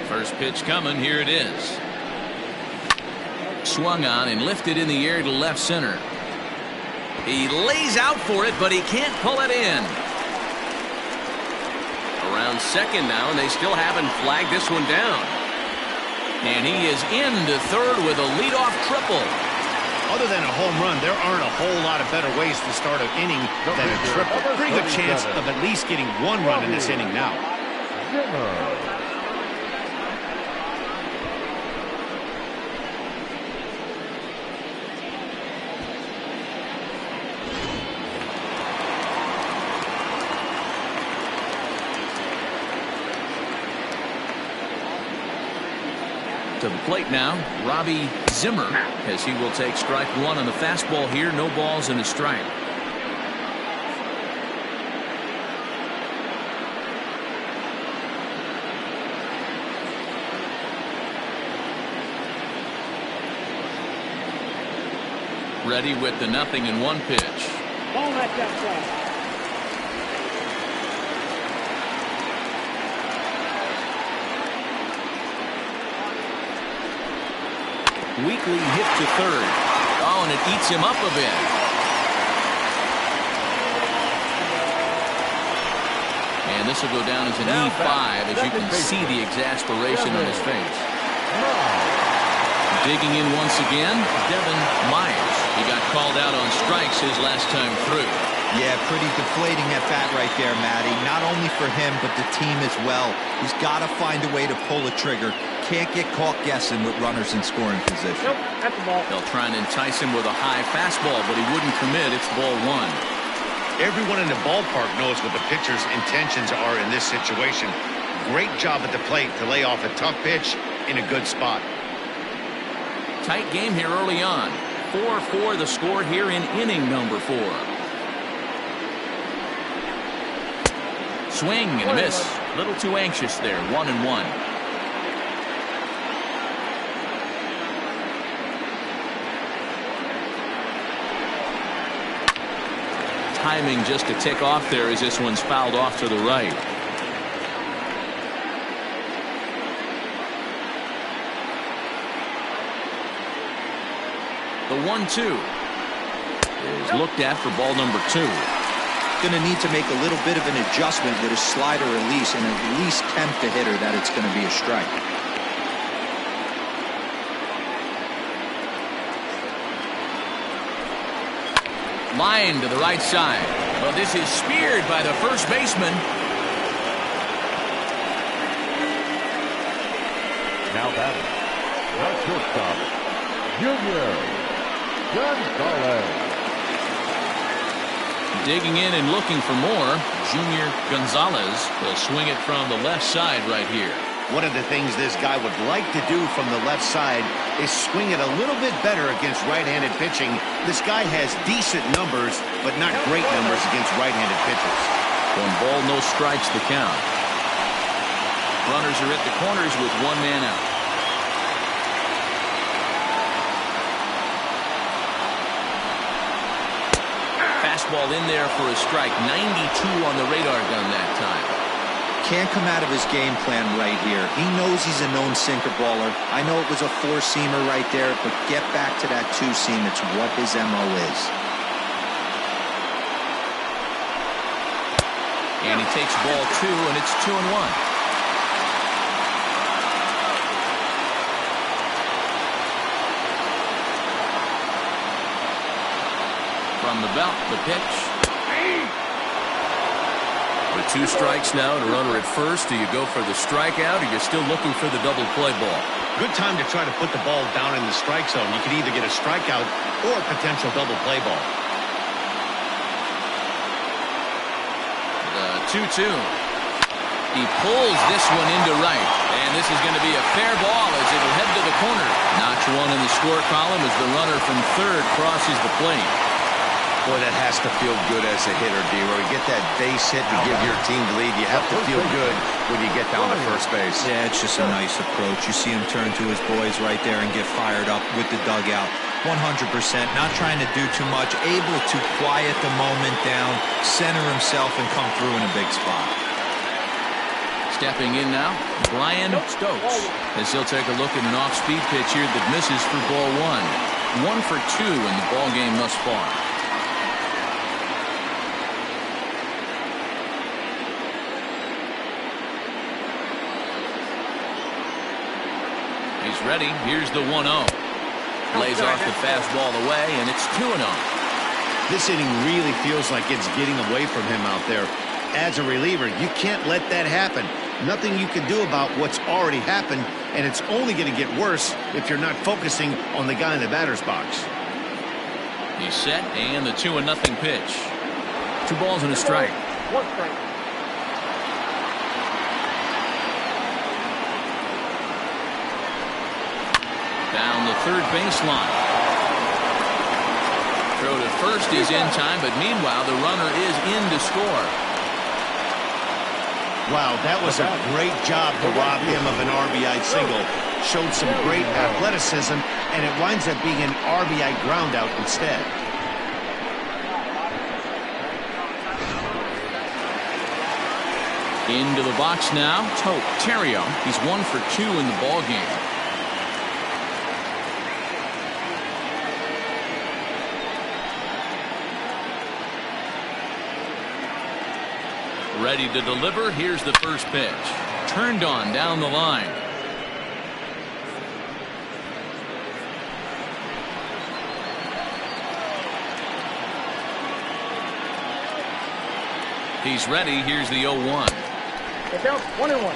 First pitch coming, here it is. Swung on and lifted in the air to left center. He lays out for it, but he can't pull it in. Around second now, and they still haven't flagged this one down. And he is into third with a leadoff triple. Other than a home run, there aren't a whole lot of better ways to start an inning than a triple. Pretty good chance of at least getting one run in this inning now. To the plate now, Robbie Zimmer, as he will take strike one on the fastball here. No balls and a strike. Ready with the 0-1 pitch. Ball at that side. Weakly hit to third. Oh, and it eats him up a bit. And this will go down as an E5, as you can see the exasperation on his face. Digging in once again, Devin Myers. He got called out on strikes his last time through. Yeah, pretty deflating at bat right there, Matty. Not only for him, but the team as well. He's got to find a way to pull a trigger. Can't get caught guessing with runners in scoring position. Nope, that's the ball. They'll try and entice him with a high fastball, but he wouldn't commit. It's ball one. Everyone in the ballpark knows what the pitcher's intentions are in this situation. Great job at the plate to lay off a tough pitch in a good spot. Tight game here early on. 4-4 the score here in inning number 4. Swing and a miss. A little too anxious there. 1-1. Timing just a tick off there as this one's fouled off to the right. The 1-2 is looked at for ball number 2. Going to need to make a little bit of an adjustment with his slider release and at least tempt the hitter that it's going to be a strike. Line to the right side. Well, this is speared by the first baseman. Now batting, the shortstop, Junior Gonzalez. Digging in and looking for more. Junior Gonzalez will swing it from the left side right here. One of the things this guy would like to do from the left side is swing it a little bit better against right-handed pitching. This guy has decent numbers, but not great numbers against right-handed pitchers. 1 ball, no strikes the count. Runners are at the corners with 1 man out. Fastball in there for a strike. 92 on the radar gun that time. Can't come out of his game plan right here. He knows he's a known sinker baller. I know it was a 4-seamer right there, but get back to that 2-seam. It's what his MO is. And he takes ball 2, and it's 2-1. From the belt, the pitch. With 2 strikes now and a runner at first, do you go for the strikeout, or you're still looking for the double play ball? Good time to try to put the ball down in the strike zone. You could either get a strikeout or a potential double play ball. The 2-2. He pulls this one into right, and this is going to be a fair ball as it'll head to the corner. Notch 1 in the score column as the runner from third crosses the plate. Boy, that has to feel good as a hitter, D-Roy. Get that base hit to give your team the lead. You have to feel good when you get down to first base. Yeah, it's just a nice approach. You see him turn to his boys right there and get fired up with the dugout. 100%, not trying to do too much, able to quiet the moment down, center himself, and come through in a big spot. Stepping in now, Brian Stokes, as he'll take a look at an off-speed pitch here that misses for ball 1. 1 for 2 in the ball game thus far. He's ready. Here's the 1-0. Lays off the fastball away, and it's 2-0. This inning really feels like it's getting away from him out there. As a reliever, you can't let that happen. Nothing you can do about what's already happened, and it's only going to get worse if you're not focusing on the guy in the batter's box. He's set, and the 2-0 pitch. 2 balls and a strike. 1 strike. Down the third baseline. Throw to first is in time, but meanwhile the runner is in to score. Wow, that was a great job to rob him of an RBI single. Showed some great athleticism, and it winds up being an RBI groundout instead. Into the box now, Terrio. He's 1 for 2 in the ball game. Ready to deliver. Here's the first pitch. Turned on down the line. He's ready. Here's the 0-1. It counts 1-1.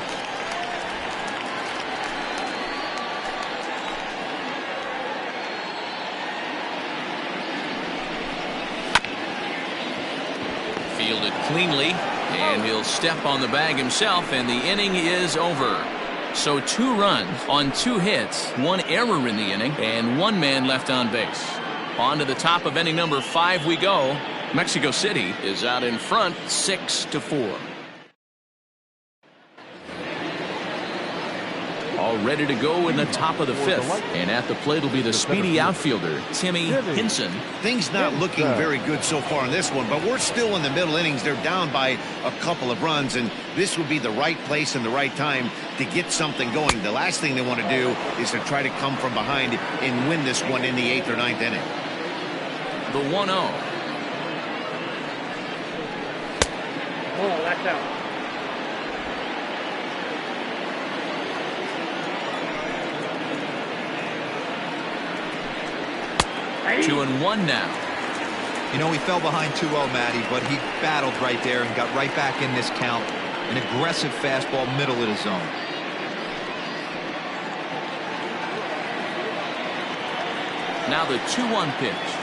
Fielded cleanly, and he'll step on the bag himself, and the inning is over. So 2 runs on 2 hits, 1 error in the inning, and 1 man left on base. On to the top of inning number 5 we go. Mexico City is out in front 6-4. All ready to go in the top of the 5th, and at the plate will be the speedy outfielder Timmy Hinson. Things not looking very good so far in this one, but we're still in the middle innings. They're down by a couple of runs, and this would be the right place and the right time to get something going. The last thing they want to do is to try to come from behind and win this one in the 8th or 9th inning. The 1-0. Oh, that's out. 2-1 now. You know, he fell behind 2-0, Matty, but he battled right there and got right back in this count. An aggressive fastball, middle of the zone. Now the 2-1 pitch.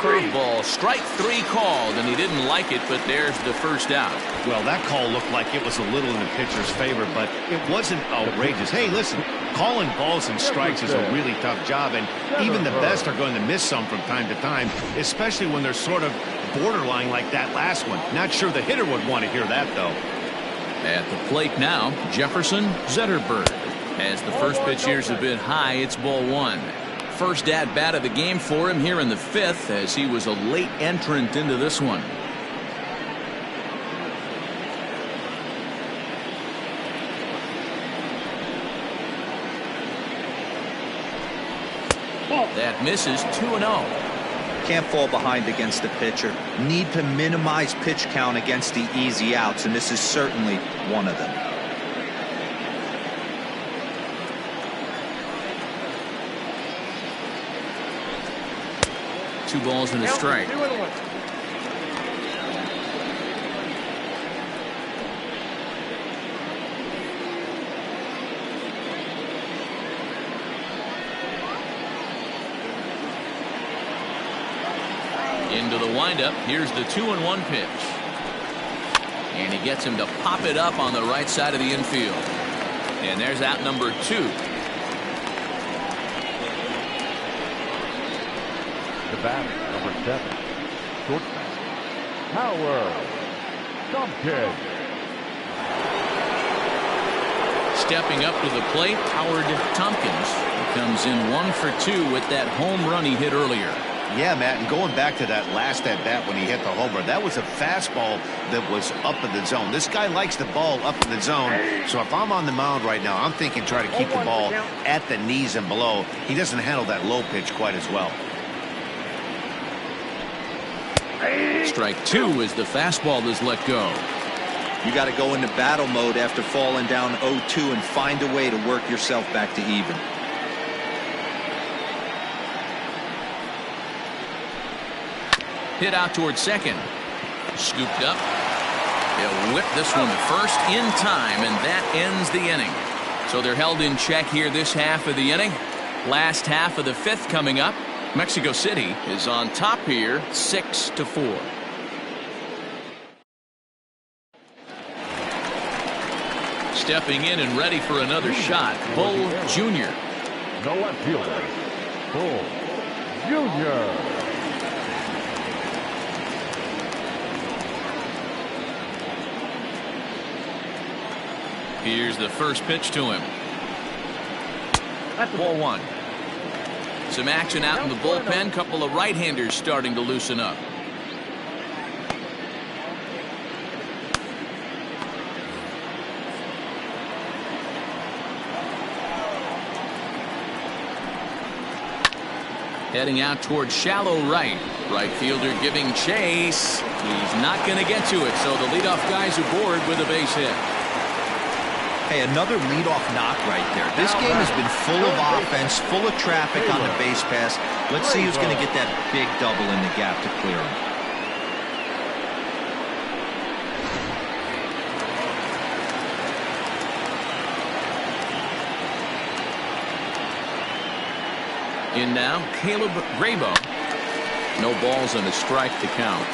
Curveball, strike 3 called, and he didn't like it, but there's the first out. Well, that call looked like it was a little in the pitcher's favor, but it wasn't outrageous. Hey, listen, calling balls and strikes is a really tough job, and even the best are going to miss some from time to time, especially when they're sort of borderline like that last one. Not sure the hitter would want to hear that, though. At the plate now, Jefferson Zetterberg. As the first pitch here's a bit high, it's ball 1. First at bat of the game for him here in the 5th, as he was a late entrant into this one. That misses. 2-0. Can't fall behind against the pitcher. Need to minimize pitch count against the easy outs, and this is certainly one of them. Two balls and a strike. 2-1. Into the windup. Here's the 2-1 pitch. And he gets him to pop it up on the right side of the infield. And there's out number 2. The batter, number 7, shortstop, Howard Tompkins. Stepping up to the plate, Howard Tompkins comes in 1 for 2 with that home run he hit earlier. Yeah, Matt, and going back to that last at-bat when he hit the homer, that was a fastball that was up in the zone. This guy likes the ball up in the zone, so if I'm on the mound right now, I'm thinking try to keep the ball at the knees and below. He doesn't handle that low pitch quite as well. Strike 2 as the fastball is let go. You got to go into battle mode after falling down 0-2 and find a way to work yourself back to even. Hit out towards second. Scooped up. He'll whip this one to first in time, and that ends the inning. So they're held in check here this half of the inning. Last half of the 5th coming up. Mexico City is on top here, 6-4. Stepping in and ready for another shot, Bull Jr. No left fielder, Bull Jr. Here's the first pitch to him. Ball 1. Some action out in the bullpen. Couple of right-handers starting to loosen up. Heading out towards shallow right. Right fielder giving chase. He's not going to get to it, so the leadoff guy's aboard with a base hit. Hey, another leadoff knock right there. This game has been full of offense, full of traffic on the base pass. Let's see who's going to get that big double in the gap to clear him. In now, Caleb Grabo. No balls and a strike to count.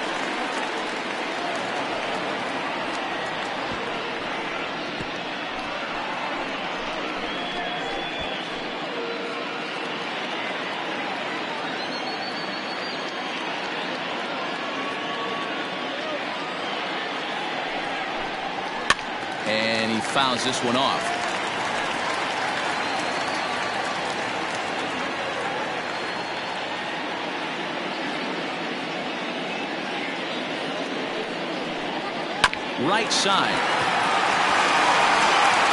And he fouls this one off. Right side.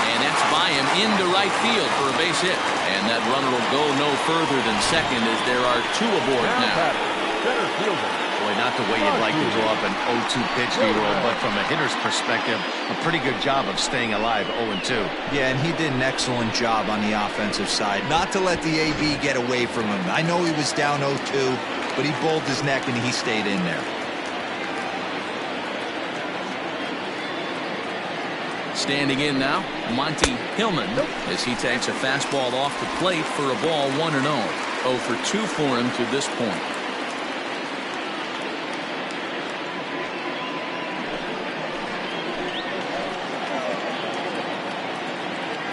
And that's by him into right field for a base hit. And that runner will go no further than second as there are two aboard now. Boy, not the way you'd like to draw up an 0-2 pitch, D-roll, but from a hitter's perspective, a pretty good job of staying alive 0-2. Yeah, and he did an excellent job on the offensive side. Not to let the AB get away from him. I know he was down 0-2, but he bowled his neck and he stayed in there. Standing in now, Monty Hillman, as he takes a fastball off the plate for a ball 1-0. 0 for 2 for him to this point.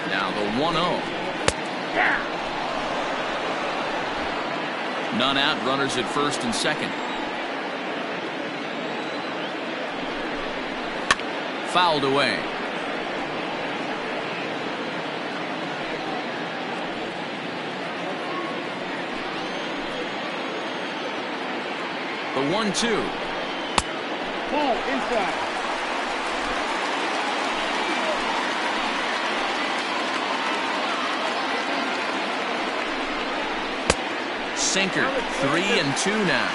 Now the 1-0. None out, runners at first and second. Fouled away. The 1-2. Ball inside. Sinker. 3-2 now.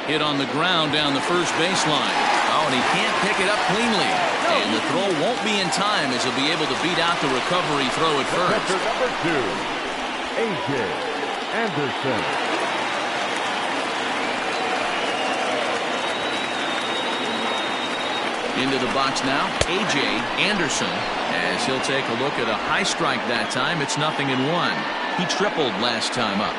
Hit on the ground down the first baseline. Oh, and he can't pick it up cleanly. And the throw won't be in time as he'll be able to beat out the recovery throw at first. Number 2, A.J. Anderson. Into the box now, A.J. Anderson, as he'll take a look at a high strike that time. It's 0-1. He tripled last time up.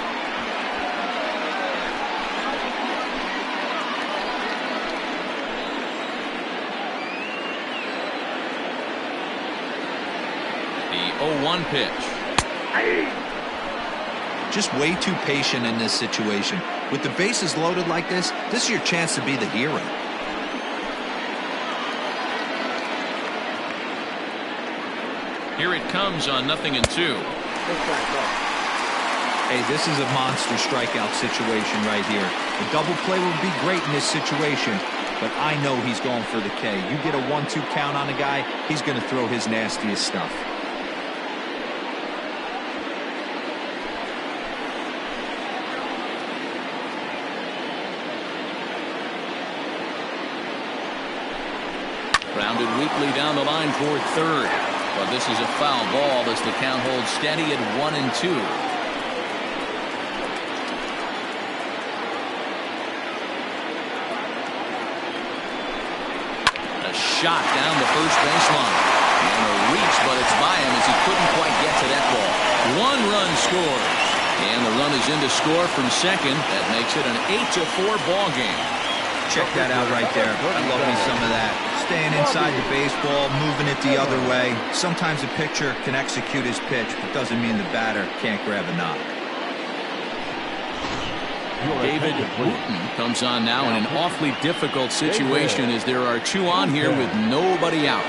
The 0-1 pitch. Just way too patient in this situation. With the bases loaded like this is your chance to be the hero. Here it comes on 0-2. Hey, this is a monster strikeout situation right here. A double play would be great in this situation, but I know he's going for the K. You get a 1-2 count on a guy, he's going to throw his nastiest stuff. Grounded weakly down the line toward third. But this is a foul ball as the count holds steady at 1-2. A shot down the first baseline. And a reach, but it's by him as he couldn't quite get to that ball. 1 run scores. And the run is in to score from second. That makes it an 8-4 ball game. Check that out right there. I love me some of that. Staying inside the baseball, moving it the other way. Sometimes a pitcher can execute his pitch, but doesn't mean the batter can't grab a knock. David Wooten comes on now in an awfully difficult situation as there are 2 on here with nobody out.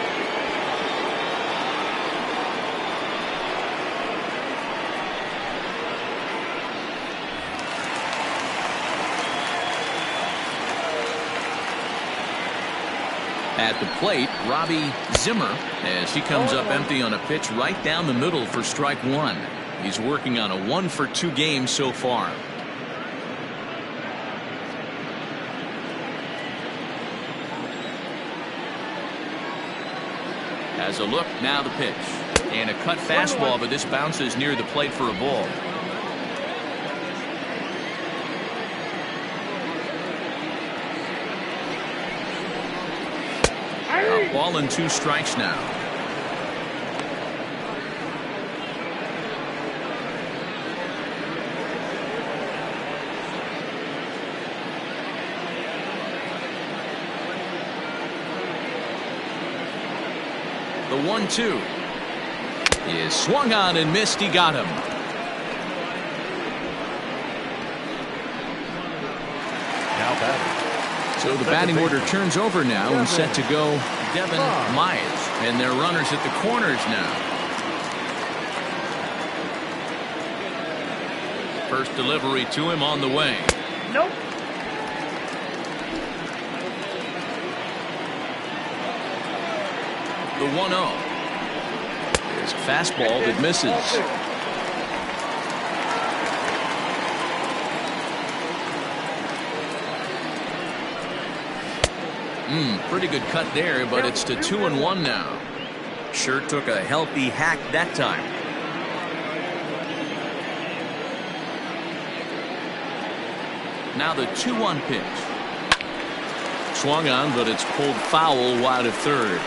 At the plate, Robbie Zimmer, as he comes up empty on a pitch right down the middle for strike one. He's working on a 1-for-2 game so far. As a look, now the pitch. And a cut fastball, but this bounces near the plate for a ball. A ball and 2 strikes now. The 1-2 is swung on and missed. He got him. Now batting. So the batting order turns over now and set to go Devin Myers. And their runners at the corners now. First delivery to him on the way. Nope. The 1-0 is a fastball that misses. Pretty good cut there, but it's to 2-1 now. Sure took a healthy hack that time. Now the 2-1 pitch. Swung on, but it's pulled foul wide of third.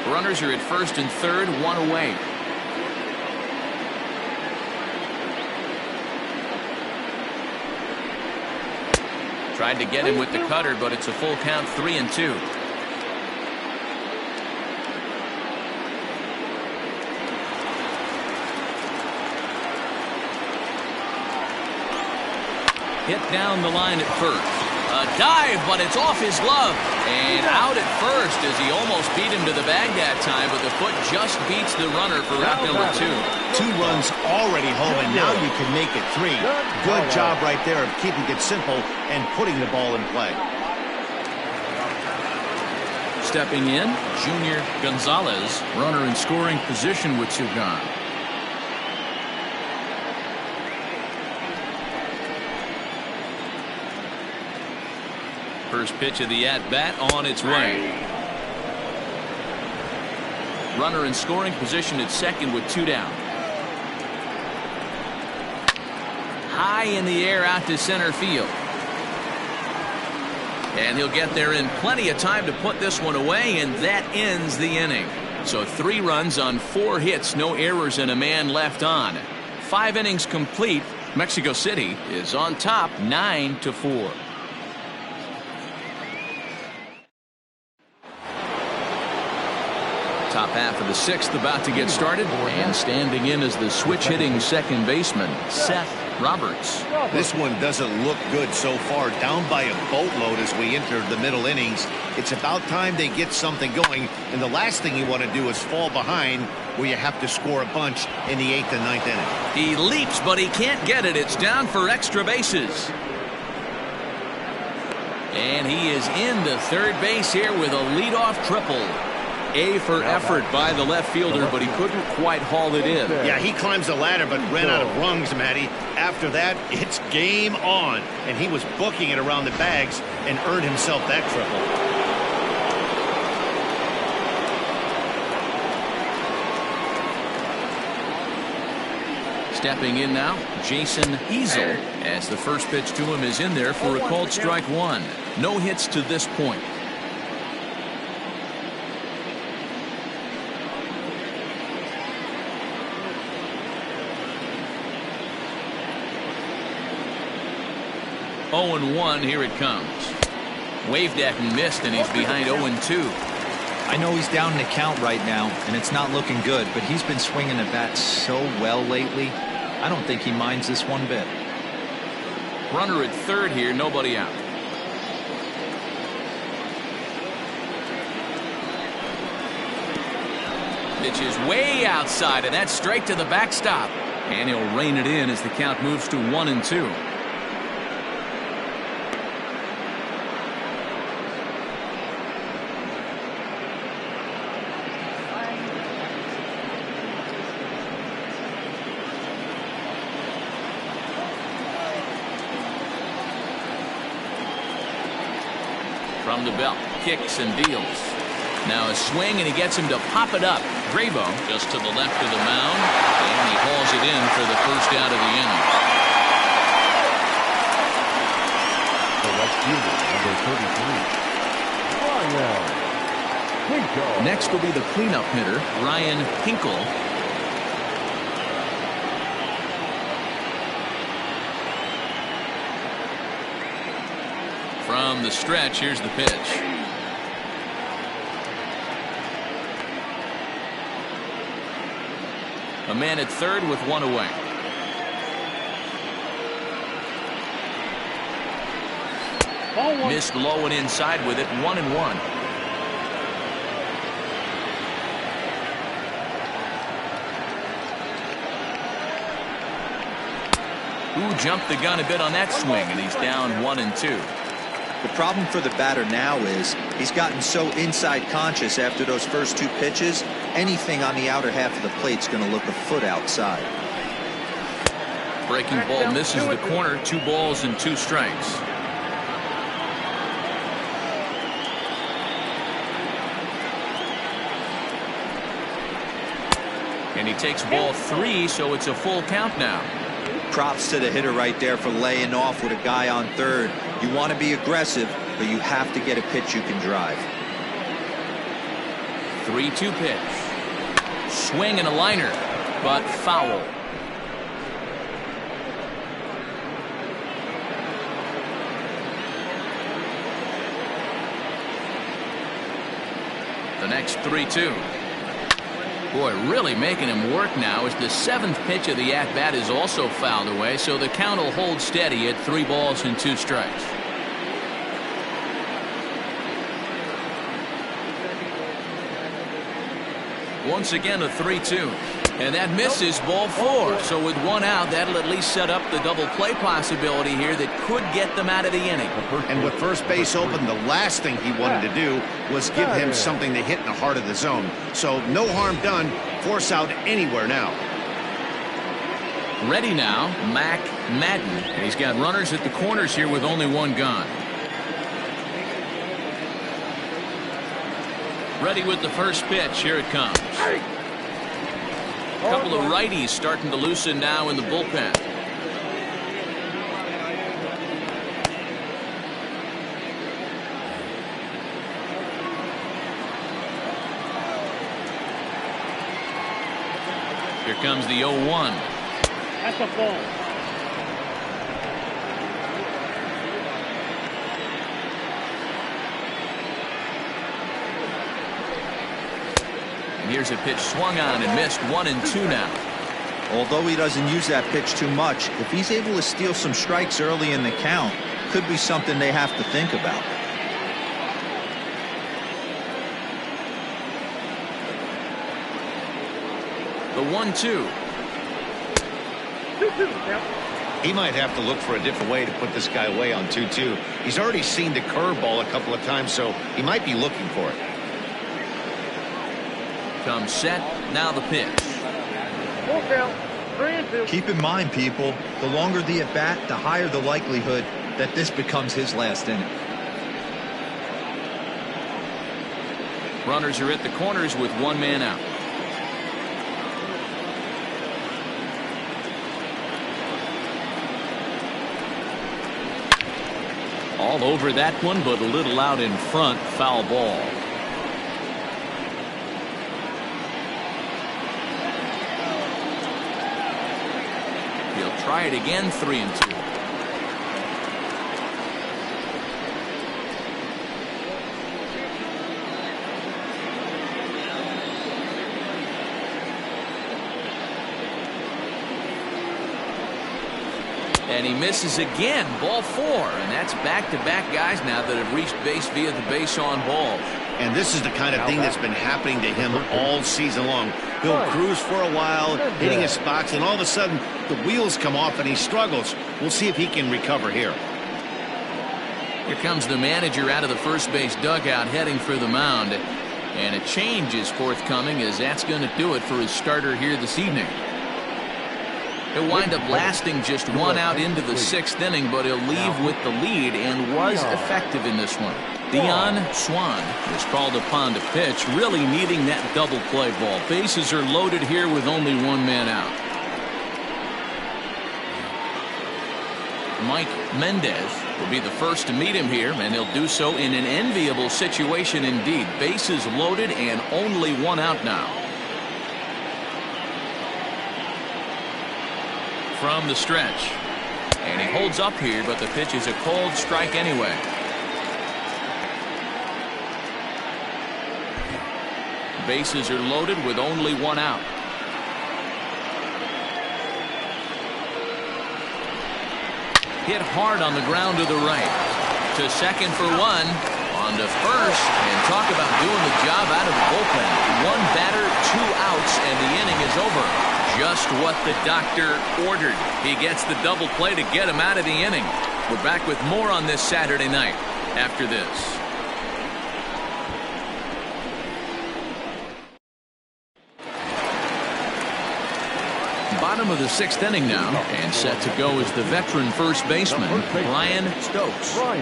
Runners are at first and third, 1 away. Tried to get him with the cutter, but it's a full count, 3-2. Hit down the line at first. A dive, but it's off his glove. And out at first as he almost beat him to the bag that time, but the foot just beats the runner for out number 2. 2 runs already home, and now you can make it 3. Good job right there of keeping it simple and putting the ball in play. Stepping in, Junior Gonzalez, runner in scoring position with 2 gone. First pitch of the at-bat on its way. Runner in scoring position at second with 2 down. High in the air out to center field. And he'll get there in plenty of time to put this one away, and that ends the inning. So 3 runs on 4 hits, no errors, and a man left on. 5 innings complete. Mexico City is on top 9-4. Top half of the 6th about to get started, and standing in as the switch-hitting second baseman, Seth Roberts. This one doesn't look good so far, down by a boatload as we enter the middle innings. It's about time they get something going, and the last thing you want to do is fall behind where you have to score a bunch in the 8th and 9th inning. He leaps, but he can't get it. It's down for extra bases. And he is into third base here with a leadoff triple. A for effort by the left fielder, but he couldn't quite haul it in. Yeah, he climbs the ladder but ran out of rungs, Matty. After that, it's game on. And he was booking it around the bags and earned himself that triple. Stepping in now, Jason Easel, as the first pitch to him is in there for a called strike 1. No hits to this point. Oh and 1, here it comes. Waved at and missed, and he's behind 0-2. I know he's down in the count right now, and it's not looking good, but he's been swinging the bat so well lately. I don't think he minds this one bit. Runner at third here, nobody out. Pitch is way outside, and that's straight to the backstop. And he'll rein it in as the count moves to 1-2. From the belt, kicks and deals. Now a swing, and he gets him to pop it up. Gravo just to the left of the mound, and he hauls it in for the first out of the inning. The right fielder, number 33. Next will be the cleanup hitter, Ryan Hinkle. From the stretch, here's the pitch. A man at third with one away. Missed low and inside with it, 1-1. Who jumped the gun a bit on that swing, and he's down 1-2. The problem for the batter now is he's gotten so inside conscious after those first two pitches, anything on the outer half of the plate's going to look a foot outside. Breaking ball misses the corner, 2 balls and 2 strikes. And he takes ball 3, so it's a full count now. Props to the hitter right there for laying off with a guy on third. You want to be aggressive, but you have to get a pitch you can drive. 3-2 pitch. Swing and a liner, but foul. The next 3-2. Boy, really making him work now as the 7th pitch of the at-bat is also fouled away, so the count will hold steady at 3 balls and 2 strikes. Once again, a 3-2. And that misses, ball 4. So with 1 out, that'll at least set up the double play possibility here that could get them out of the inning. And with first base open, the last thing he wanted to do was give him something to hit in the heart of the zone. So no harm done. Force out anywhere now. Ready now, Mac Madden. And he's got runners at the corners here with only 1 gone. Ready with the first pitch. Here it comes. A couple of righties starting to loosen now in the bullpen. Here comes the 0-1. That's a ball. Here's a pitch swung on and missed, 1-2 now. Although he doesn't use that pitch too much, if he's able to steal some strikes early in the count, could be something they have to think about. The 1-2. He might have to look for a different way to put this guy away on 2-2. He's already seen the curveball a couple of times, so he might be looking for it. Comes set, now the pitch. Full count. 3-2. Keep in mind, people, the longer the at-bat, the higher the likelihood that this becomes his last inning. Runners are at the corners with 1 man out. All over that one, but a little out in front. Foul ball. He'll try it again, 3-2. And he misses again, ball 4, and that's back-to-back guys now that have reached base via the base on balls. And this is the kind of thing that's been happening to him all season long. He'll cruise for a while, hitting his spots, and all of a sudden the wheels come off and he struggles. We'll see if he can recover here. Here comes the manager out of the first base dugout heading for the mound. And a change is forthcoming, as that's going to do it for his starter here this evening. He'll wind up lasting just 1 out into the 6th inning, but he'll leave with the lead and was effective in this one. Dion Swan is called upon to pitch, really needing that double play ball. Bases are loaded here with only one man out. Mike Mendez will be the first to meet him here, and he'll do so in an enviable situation indeed. Bases loaded and only one out now. From the stretch, and he holds up here, but the pitch is a cold strike anyway. Bases are loaded with only one out. Hit hard on the ground to the right. To second for one. On to first. And talk about doing the job out of the bullpen. One batter, 2 outs, and the inning is over. Just what the doctor ordered. He gets the double play to get him out of the inning. We're back with more on this Saturday night after this. Bottom of the 6th inning now, and set to go is the veteran first baseman, Brian Stokes. And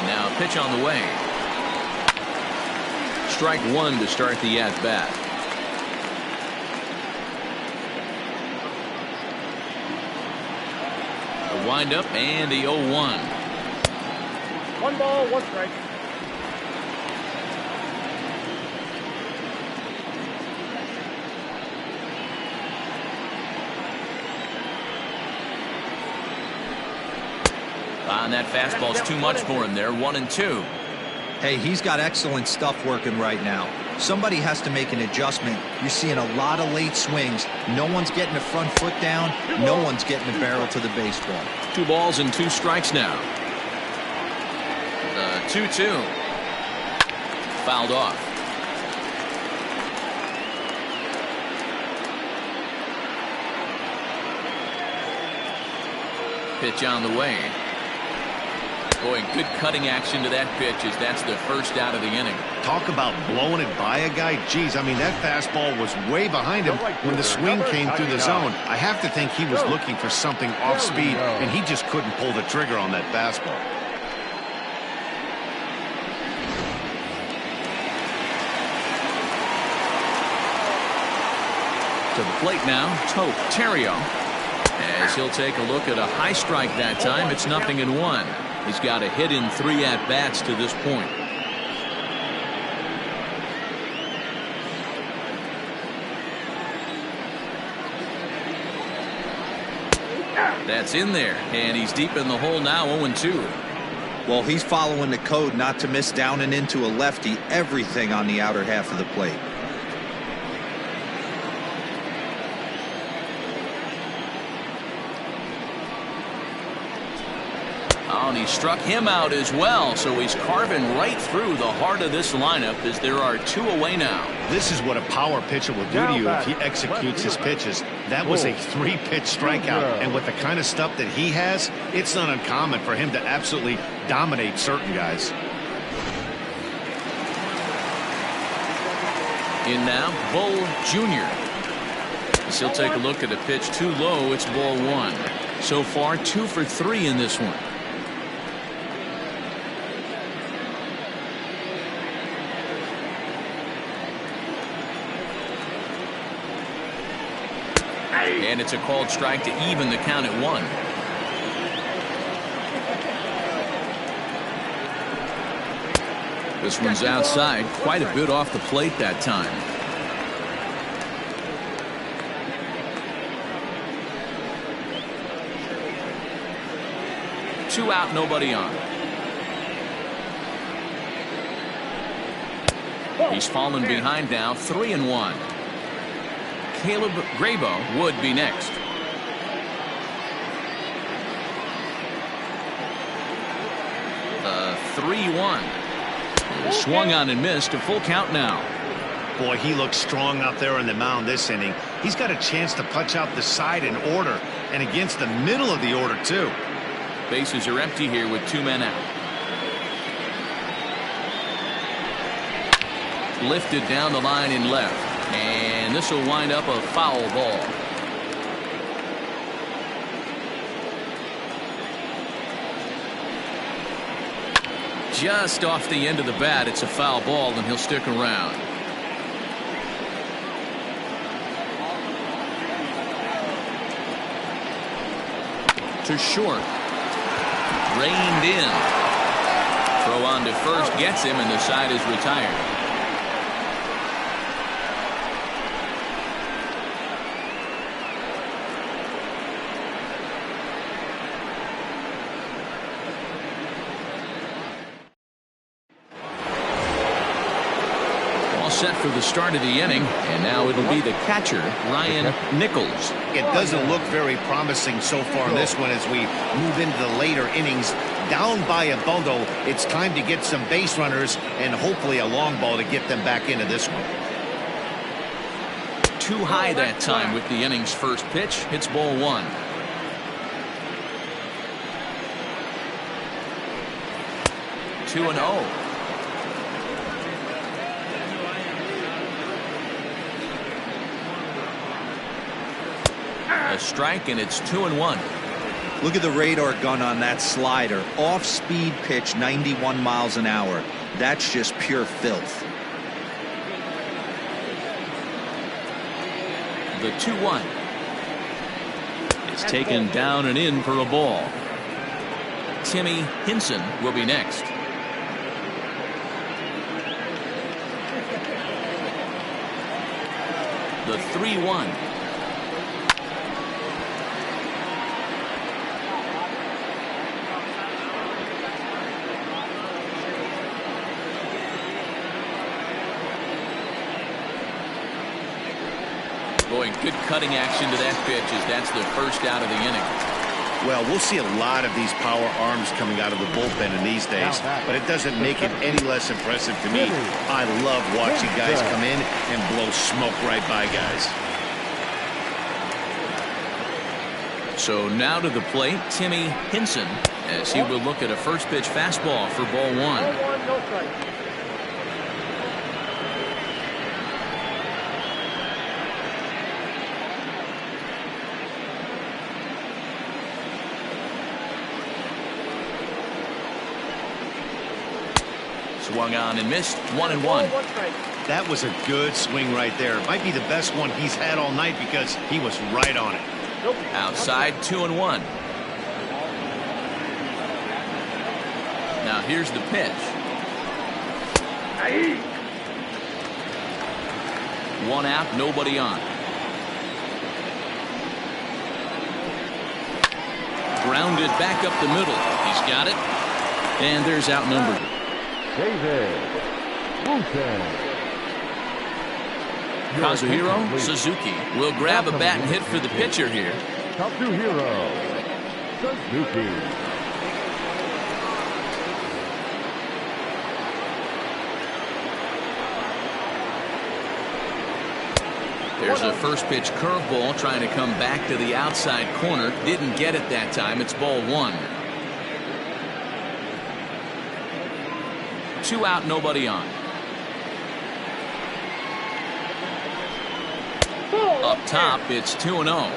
now a pitch on the way. Strike one to start the at-bat. The windup and the 0-1. 1 ball, 1 strike. And that fastball's too much for him there. 1-2. Hey, he's got excellent stuff working right now. Somebody has to make an adjustment. You're seeing a lot of late swings. No one's getting the front foot down. No one's getting the barrel to the baseball. 2 balls and 2 strikes now. 2-2. Fouled off. Pitch on the way. Boy, good cutting action to that pitch as that's the first out of the inning. Talk about blowing it by a guy. Geez, I mean, that fastball was way behind him when the swing came through the zone. I have to think he was looking for something off speed, and he just couldn't pull the trigger on that fastball. To the plate now, Tope Terrio. As he'll take a look at a high strike that time. It's 0-1. He's got a hit in 3 at-bats to this point. That's in there, and he's deep in the hole now. 0-2. Well, he's following the code not to miss down and into a lefty. Everything on the outer half of the plate. Oh, and he struck him out as well, so he's carving right through the heart of this lineup as there are 2 away now. This is what a power pitcher will do to you if he executes his pitches. That was a 3-pitch strikeout, and with the kind of stuff that he has, it's not uncommon for him to absolutely dominate certain guys. In now, Bull Jr. As he'll take a look at a pitch too low. It's ball 1. So far, 2 for 3 in this one. And it's a called strike to even the count at 1. This one's outside, quite a bit off the plate that time. Two out, nobody on. He's fallen behind now, 3-1. Caleb Grabo would be next. The 3-1. Swung on and missed. A full count now. Boy, he looks strong out there on the mound this inning. He's got a chance to punch out the side in order, and against the middle of the order too. Bases are empty here with 2 men out. Lifted down the line in left. And this will wind up a foul ball. Just off the end of the bat, it's a foul ball, and he'll stick around. To short. Reined in. Throw on to first gets him, and the side is retired. Set for the start of the inning, and now it'll be the catcher, Ryan Nichols. It doesn't look very promising so far in this one as we move into the later innings. Down by a bundle, it's time to get some base runners and hopefully a long ball to get them back into this one. Too high that time with the inning's first pitch. It's ball 1. Two and 0. A strike, and it's 2-1. Look at the radar gun on that slider. Off-speed pitch, 91 miles an hour. That's just pure filth. The 2-1. It's taken down and in for a ball. Timmy Hinson will be next. The 3-1. Boy, good cutting action to that pitch as that's the first out of the inning. Well, we'll see a lot of these power arms coming out of the bullpen in these days, but it doesn't make it any less impressive to me. I love watching guys come in and blow smoke right by guys. So now to the plate, Timmy Hinson, as he will look at a first pitch fastball for ball 1. Swung on and missed. 1-1. That was a good swing right there. Might be the best one he's had all night because he was right on it. Outside, 2-1. Now here's the pitch. One out, nobody on. Grounded back up the middle. He's got it. And there's out number. Kazuhiro Suzuki will grab a bat and hit for the pitcher here. Kazuhiro Suzuki. There's a first pitch curveball trying to come back to the outside corner. Didn't get it that time. It's ball 1. 2 out, nobody on. Up top, it's 2-0.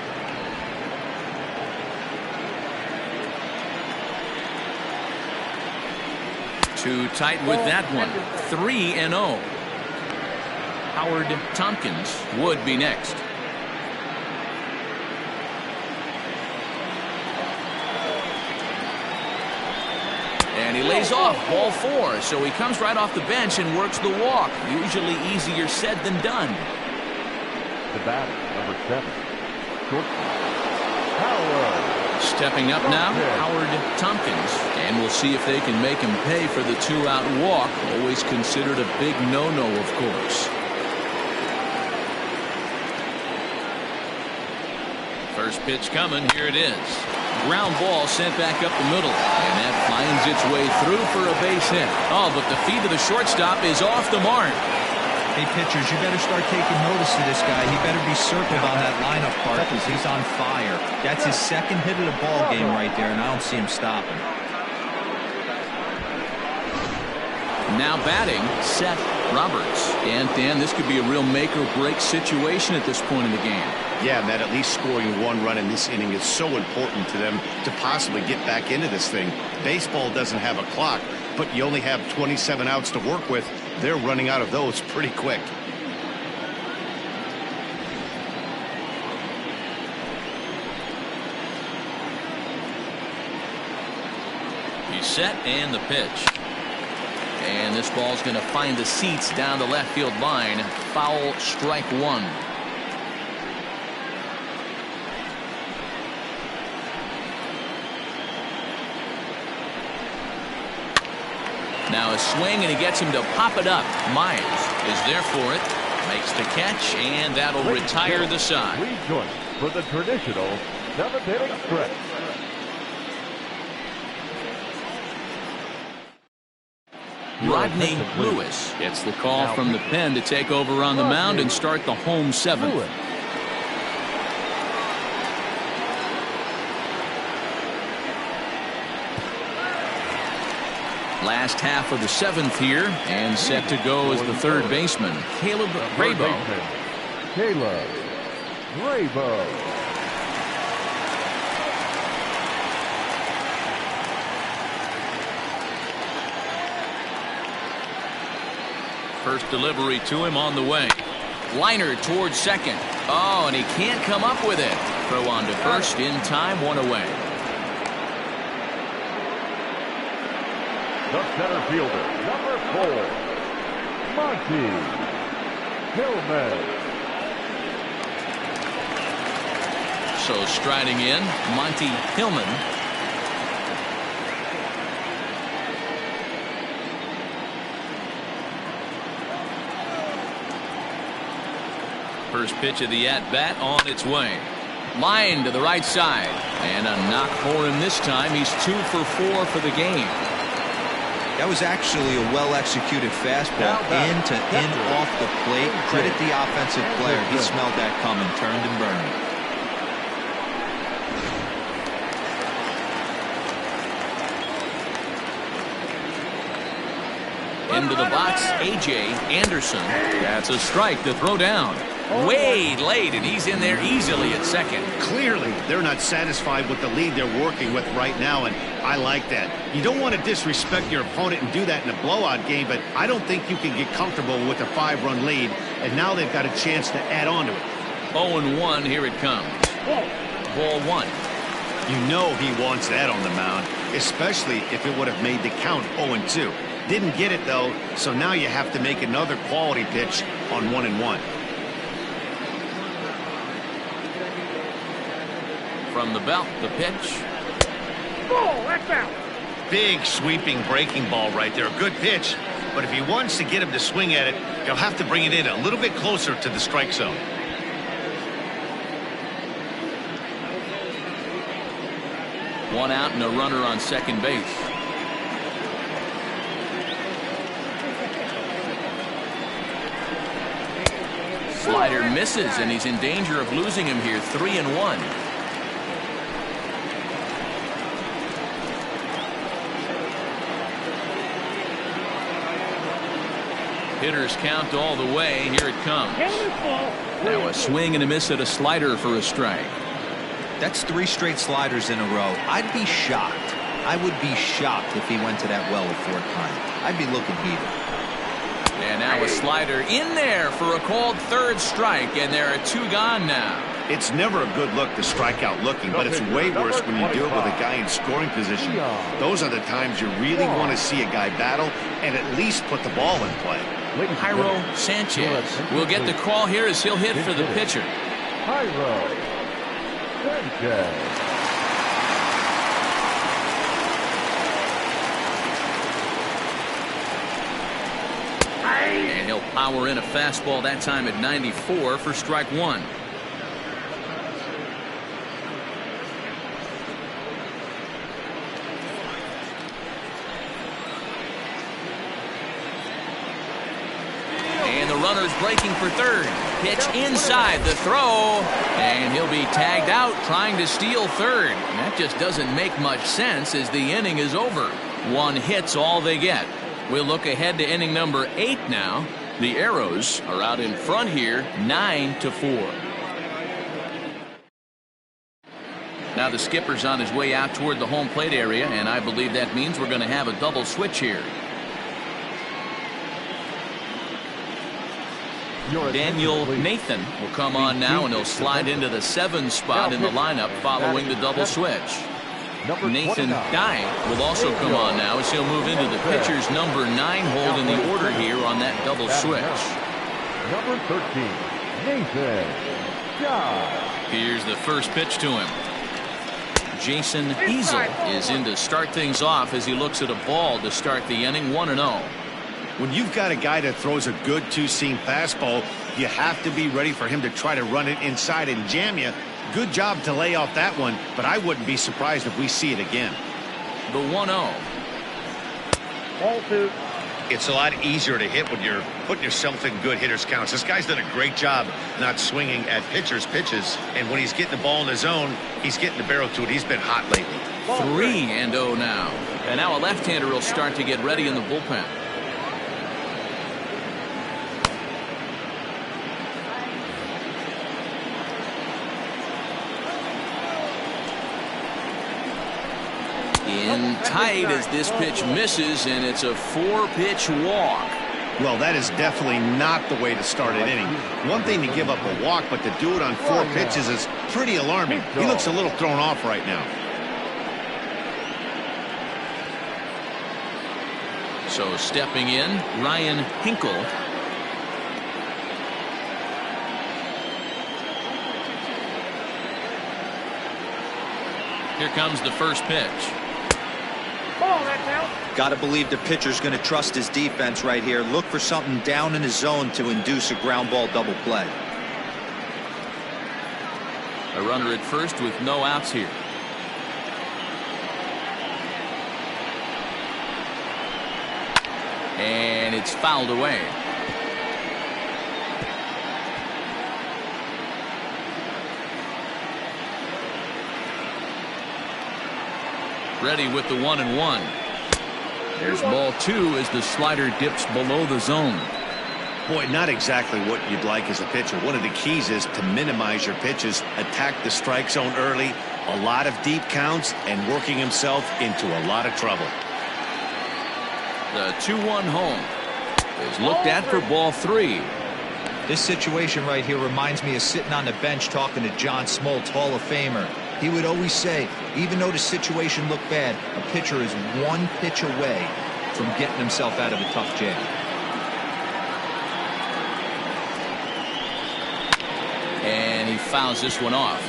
Too tight with that one. 3-0. Howard Tompkins would be next. And he lays off, ball 4, so he comes right off the bench and works the walk. Usually easier said than done. The batter, number 7, shortstop, Howard. Stepping up now, Howard Tompkins. And we'll see if they can make him pay for the 2-out walk. Always considered a big no-no, of course. First pitch coming, here it is. Ground ball sent back up the middle, and that finds its way through for a base hit. Oh, but the feet of the shortstop is off the mark. Hey, pitchers, you better start taking notice of this guy. He better be circled on that lineup part because he's on fire. That's his second hit of the ball game right there, and I don't see him stopping. Now batting, Seth Roberts. And, Dan, this could be a real make-or-break situation at this point in the game. Yeah, Matt, at least scoring 1 run in this inning is so important to them to possibly get back into this thing. Baseball doesn't have a clock, but you only have 27 outs to work with. They're running out of those pretty quick. He's set, and the pitch. And this ball's going to find the seats down the left field line. Foul, strike one. Now a swing, and he gets him to pop it up. Myers is there for it. Makes the catch, and that'll retire the side. Rejoin for the traditional seventh-inning stretch. Rodney Lewis gets the call from the pen to take over on the mound and start the home seventh. Last half of the seventh here, and set to go as the third baseman, Caleb Brabo. Caleb Brabo. First delivery to him on the way. Liner towards second. Oh, and he can't come up with it. Throw on to first in time, one away. The center fielder, number 4, Monty Hillman. So striding in, Monty Hillman. First pitch of the at-bat on its way. Line to the right side. And a knock for him this time. He's 2 for 4 for the game. That was actually a well-executed fastball in to in off the plate. Credit the offensive player. He smelled that coming, turned and burned. Into the box, A.J. Anderson. That's a strike to throw down. Way late, and he's in there easily at second. Clearly, they're not satisfied with the lead they're working with right now, and I like that. You don't want to disrespect your opponent and do that in a blowout game, but I don't think you can get comfortable with a 5-run lead, and now they've got a chance to add on to it. 0-1, here it comes. Ball one. You know he wants that on the mound, especially if it would have made the count 0-2. Didn't get it, though, so now you have to make another quality pitch on 1-1. From the belt, the pitch. Ball, that's out. Big sweeping breaking ball right there. A good pitch, but if he wants to get him to swing at it, he'll have to bring it in a little bit closer to the strike zone. One out and a runner on second base. Slider misses, and he's in danger of losing him here. 3-1. Hitters count all the way. Here it comes. Now a swing and a miss at a slider for a strike. That's 3 straight sliders in a row. I'd be shocked. I would be shocked if he went to that well a 4th time. I'd be looking heated. And now a slider in there for a called 3rd strike, and there are 2 gone now. It's never a good look to strike out looking, but it's way worse when you do it with a guy in scoring position. Those are the times you really want to see a guy battle and at least put the ball in play. Jairo Sanchez will get the call here as he'll hit for the pitcher. Jairo Sanchez. And he'll power in a fastball that time at 94 for strike 1. And the runner's breaking for 3rd. Pitch inside the throw, and he'll be tagged out trying to steal 3rd. And that just doesn't make much sense as the inning is over. 1 hit's all they get. We'll look ahead to inning number 8 now. The Arrows are out in front here, 9-4. Now the skipper's on his way out toward the home plate area, and I believe that means we're going to have a double switch here. Daniel Nathan will come on now, and he'll slide into the 7 spot in the lineup following the double switch. Nathan Dye will also come on now as he'll move into the pitcher's number 9 hold in the order here on that double switch. Number 13, Nathan Dye. Here's the first pitch to him. Jason Easel is in to start things off as he looks at a ball to start the inning, 1-0. When you've got a guy that throws a good two-seam fastball, you have to be ready for him to try to run it inside and jam you. Good job to lay off that one, but I wouldn't be surprised if we see it again. The 1-0. Ball 2. It's a lot easier to hit when you're putting yourself in good hitters' counts. This guy's done a great job not swinging at pitchers' pitches, and when he's getting the ball in his zone, he's getting the barrel to it. He's been hot lately. 3-0 now. And now a left-hander will start to get ready in the bullpen. In tight as this pitch misses, and it's a 4-pitch walk. Well, that is definitely not the way to start an inning. One thing to give up a walk, but to do it on 4 pitches is pretty alarming. He looks a little thrown off right now. So stepping in, Ryan Hinkle. Here comes the first pitch. Got to believe the pitcher's going to trust his defense right here. Look for something down in his zone to induce a ground ball double play. A runner at first with no outs here. And it's fouled away. Ready with the 1-1. There's ball 2 as the slider dips below the zone. Boy, not exactly what you'd like as a pitcher. One of the keys is to minimize your pitches, attack the strike zone early, a lot of deep counts, and working himself into a lot of trouble. The 2-1 home is looked at for ball 3. This situation right here reminds me of sitting on the bench talking to John Smoltz, Hall of Famer. He would always say, even though the situation looked bad, a pitcher is 1 pitch away from getting himself out of a tough jam. And he fouls this one off.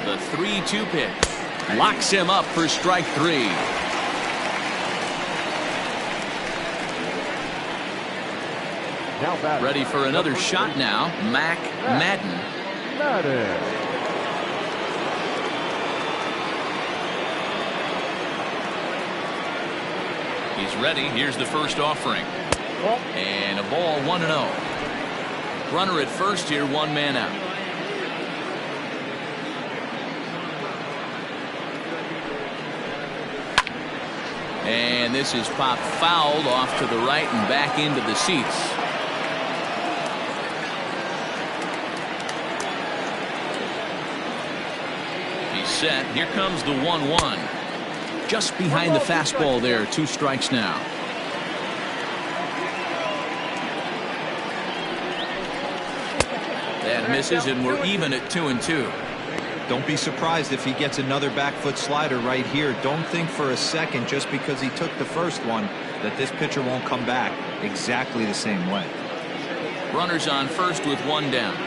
The 3-2 pitch locks him up for strike 3. Ready for another shot now, Mac Madden. He's ready. Here's the first offering. And a ball, 1-0. Runner at first here, 1 man out. And this is popped fouled off to the right and back into the seats. Set. Here comes the 1-1. Just behind the fastball there. 2 strikes now. That misses, and we're even at 2-2. Don't be surprised if he gets another back foot slider right here. Don't think for a second, just because he took the first one, that this pitcher won't come back exactly the same way. Runners on first with 1 down.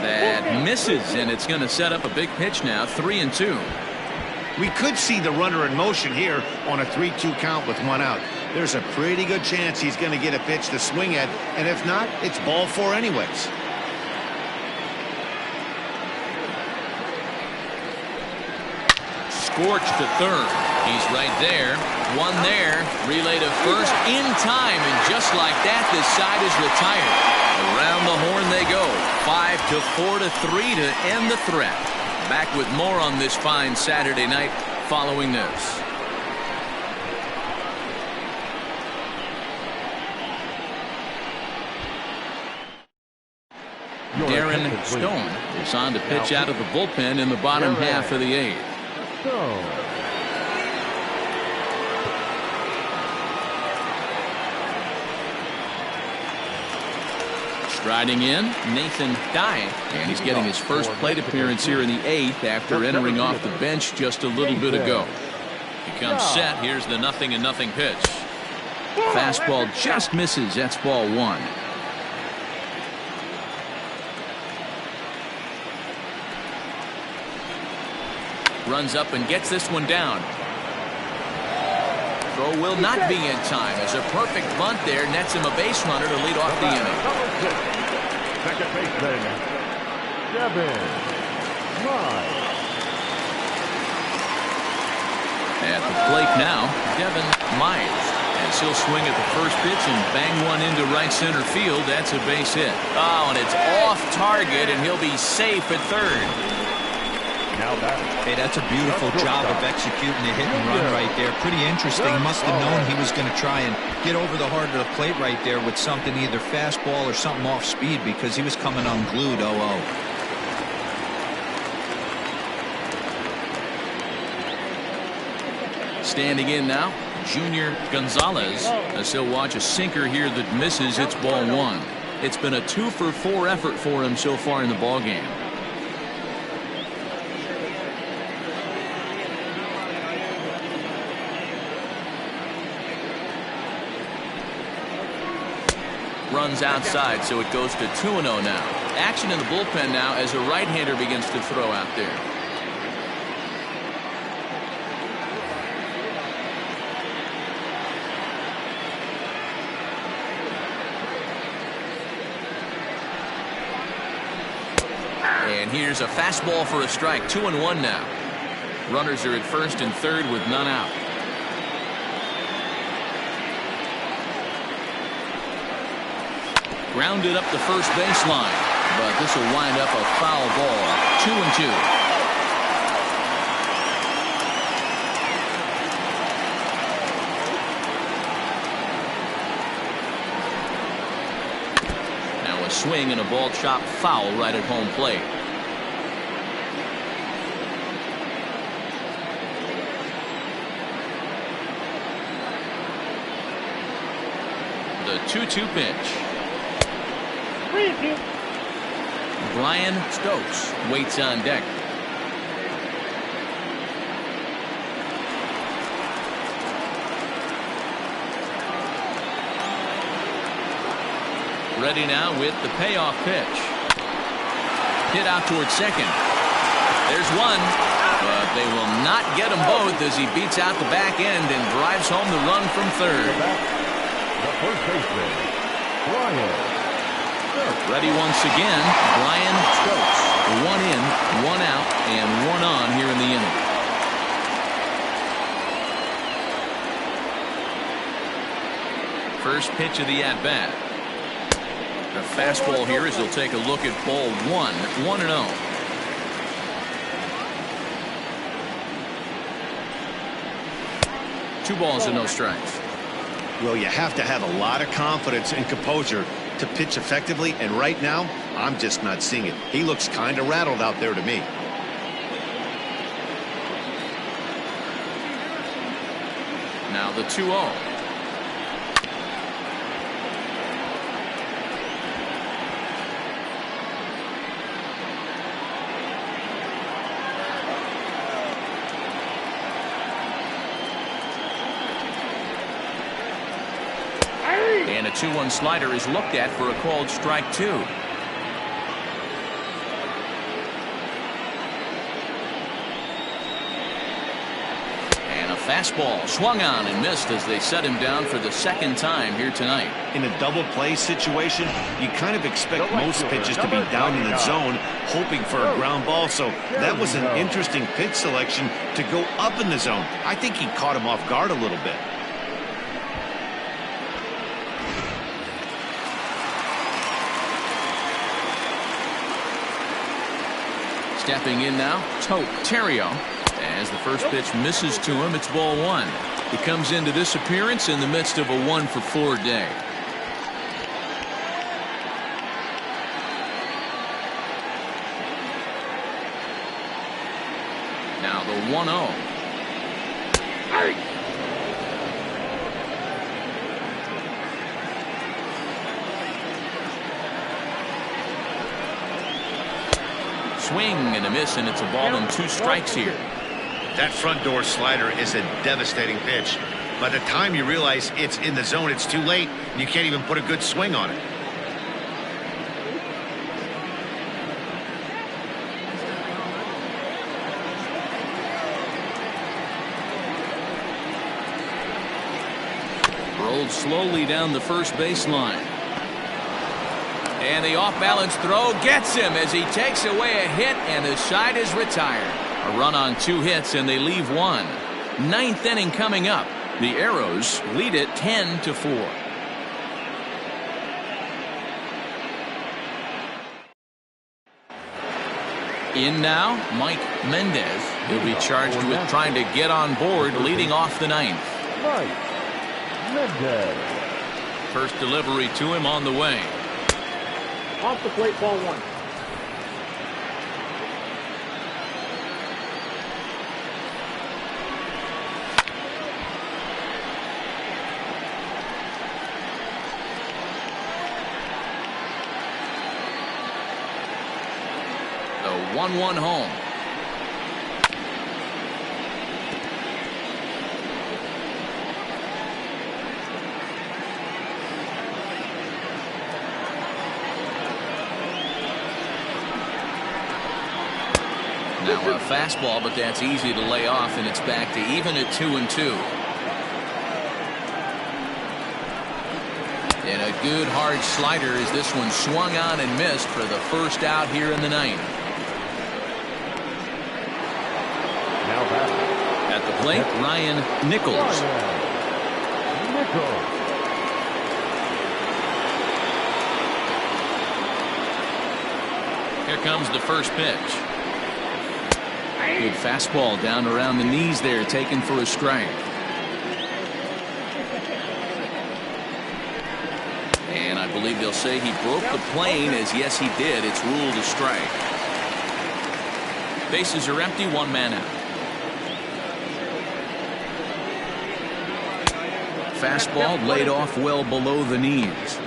That misses, and it's going to set up a big pitch now, 3-2. We could see the runner in motion here on a 3-2 count with 1 out. There's a pretty good chance he's going to get a pitch to swing at, and if not, it's ball 4 anyways. Scorched to third. He's right there. 1 there. Relay to first in time, and just like that, this side is retired. Around the horn they go. 5-4 to 3 to end the threat. Back with more on this fine Saturday night following this. Darren Stone is on to pitch out of the bullpen in the bottom half of the 8th. Striding in, Nathan Dye, and he's getting his first plate appearance here in the 8th after entering off the bench just a little bit ago. He comes set. Here's the 0-0 pitch. Fastball just misses. That's ball 1. Runs up and gets this one down. Throw will not be in time as a perfect bunt there nets him a base runner to lead off the inning. Second baseman, Devin Mize. At the plate now, Devin Mize. As he'll swing at the first pitch and bang one into right center field. That's a base hit. Oh, and it's off target, and he'll be safe at third. Hey, that's a beautiful job of executing a hit and run right there. Pretty interesting. Must have known he was going to try and get over the heart of the plate right there with something, either fastball or something off speed, because he was coming unglued. 0-0. Standing in now, Junior Gonzalez, as he'll watch a sinker here that misses. It's ball 1. It's been a 2-for-4 effort for him so far in the ballgame. Runs outside, so it goes to 2-0 now. Action in the bullpen now as a right-hander begins to throw out there. And here's a fastball for a strike. 2-1 now. Runners are at first and third with none out. Grounded up the first baseline, but this will wind up a foul ball. 2-2. Now a swing and a ball chopped foul right at home plate. The 2-2 pitch. Brian Stokes waits on deck. Ready now with the payoff pitch. Hit out towards second. There's one, but they will not get them both as he beats out the back end and drives home the run from third. The first baseman, Brian. Ready once again, Brian Stokes. 1 in, 1 out, and 1 on here in the inning. First pitch of the at-bat. The fastball here as he'll take a look at ball 1, 1-0. Two balls and no strikes. Well, you have to have a lot of confidence and composure to pitch effectively, and right now I'm just not seeing it. He looks kind of rattled out there to me. Now the 2-0. And a 2-1 slider is looked at for a called strike 2. And a fastball swung on and missed as they set him down for the second time here tonight. In a double play situation, you kind of expect most pitches to be down in the zone, hoping for a ground ball. So that was an interesting pitch selection to go up in the zone. I think he caught him off guard a little bit. Stepping in now, Terrio. As the first pitch misses to him, it's ball one. He comes into this appearance in the midst of a 1-for-4 day. Now the 1-0. Swing and a miss, and it's a ball and 2 strikes here. That front door slider is a devastating pitch. By the time you realize it's in the zone, it's too late, and you can't even put a good swing on it. Rolled slowly down the first baseline. And the off-balance throw gets him as he takes away a hit, and the side is retired. A run on 2 hits, and they leave 1. 9th inning coming up. The Arrows lead it 10-4. In now, Mike Mendez. He'll be charged with trying to get on board, leading off the 9th. Mike Mendez. First delivery to him on the way. Off the plate, ball 1. The 1-1 home. Now a fastball, but that's easy to lay off, and it's back to even at 2-2. And a good hard slider as this one swung on and missed for the first out here in the 9th. Now back. At the plate, Ryan Nichols. Nichols. Here comes the first pitch. Good fastball down around the knees there, taken for a strike. And I believe they'll say he broke the plane, as yes he did. It's ruled a strike. Bases are empty, 1 man out. Fastball laid off well below the knees.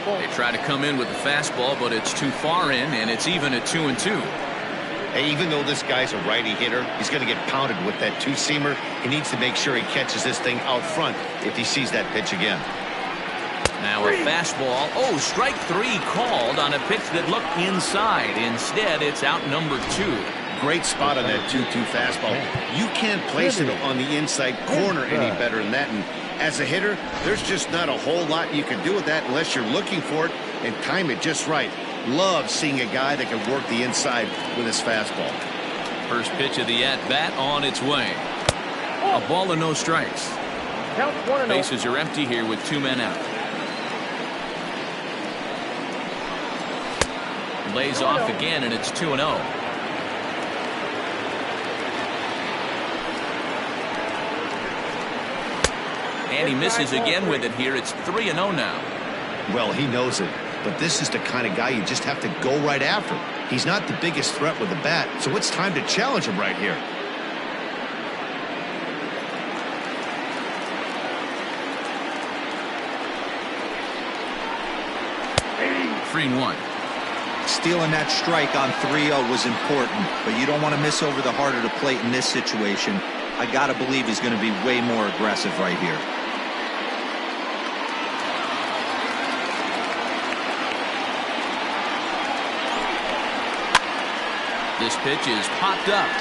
They try to come in with the fastball, but it's too far in, and it's even at 2-2. Hey, even though this guy's a righty hitter, he's going to get pounded with that 2-seamer. He needs to make sure he catches this thing out front if he sees that pitch again. Now a fastball. Oh, strike 3 called on a pitch that looked inside. Instead, it's out number 2. Great spot on that 2-2 fastball. You can't place it on the inside corner any better than that. And as a hitter, there's just not a whole lot you can do with that unless you're looking for it and time it just right. Love seeing a guy that can work the inside with his fastball. First pitch of the at-bat on its way. A ball and no strikes. Count 1-0. Bases are empty here with 2 men out. Lays off again, and it's 2-0. And he misses again with it here. It's 3-0 now. Well, he knows it, but this is the kind of guy you just have to go right after. He's not the biggest threat with the bat, so it's time to challenge him right here. Three and 1. Stealing that strike on 3-0 was important, but you don't want to miss over the heart of the plate in this situation. I got to believe he's going to be way more aggressive right here. This pitch is popped up.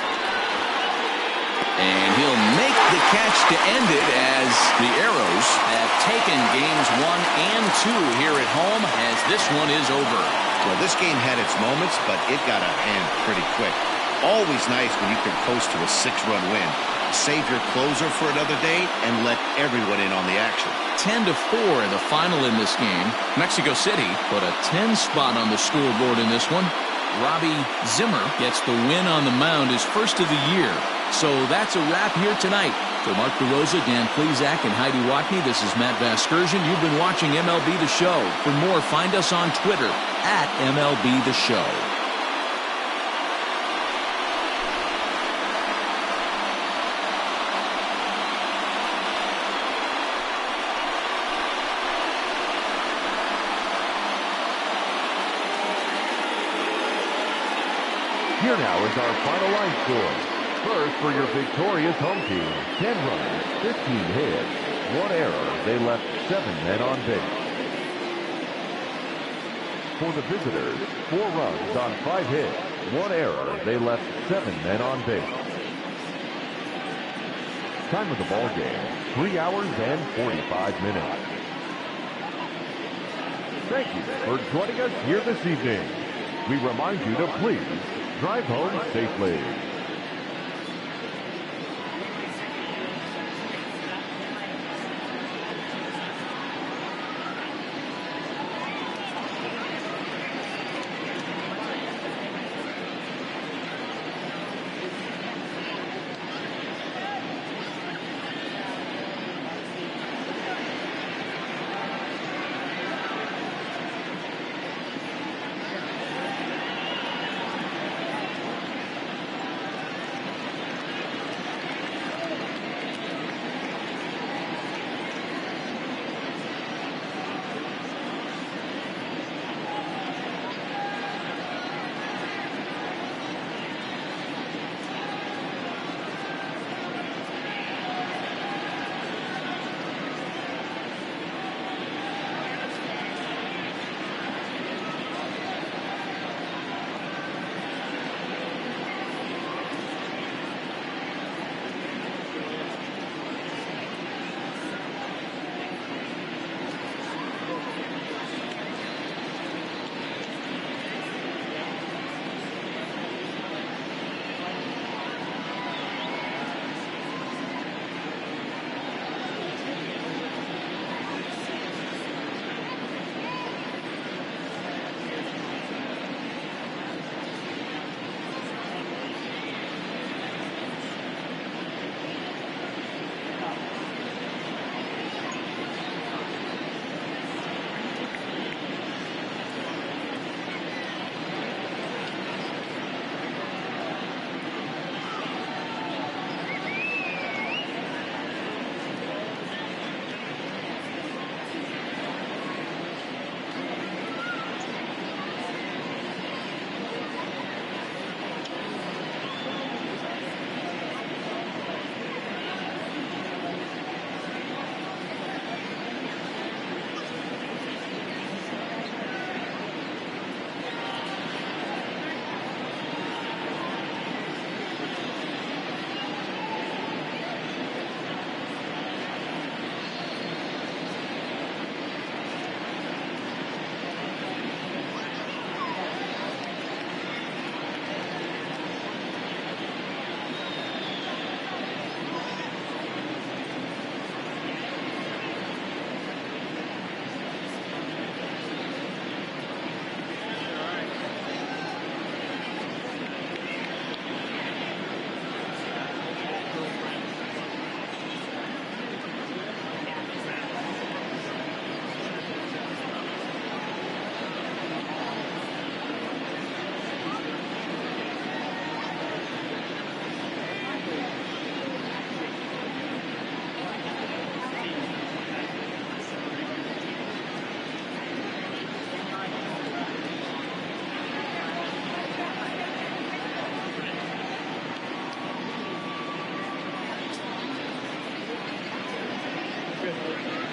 And he'll make the catch to end it as the Arrows have taken games 1 and 2 here at home, as this one is over. Well, this game had its moments, but it got out of hand pretty quick. Always nice when you can coast to a 6-run win. Save your closer for another day and let everyone in on the action. 10-4 in the final in this game. Mexico City put a 10 spot on the scoreboard in this one. Robbie Zimmer gets the win on the mound, his first of the year. So that's a wrap here tonight. For Mark DeRosa, Dan Plezak, and Heidi Watney, this is Matt Vasgersian. You've been watching MLB The Show. For more, find us on Twitter at MLB The Show. Here now is our final line score. First, for your victorious home team, 10 runs, 15 hits, 1 error. They left 7 men on base. For the visitors, 4 runs on 5 hits, 1 error. They left 7 men on base. Time of the ball game, 3 hours and 45 minutes. Thank you for joining us here this evening. We remind you to please drive home safely. Good.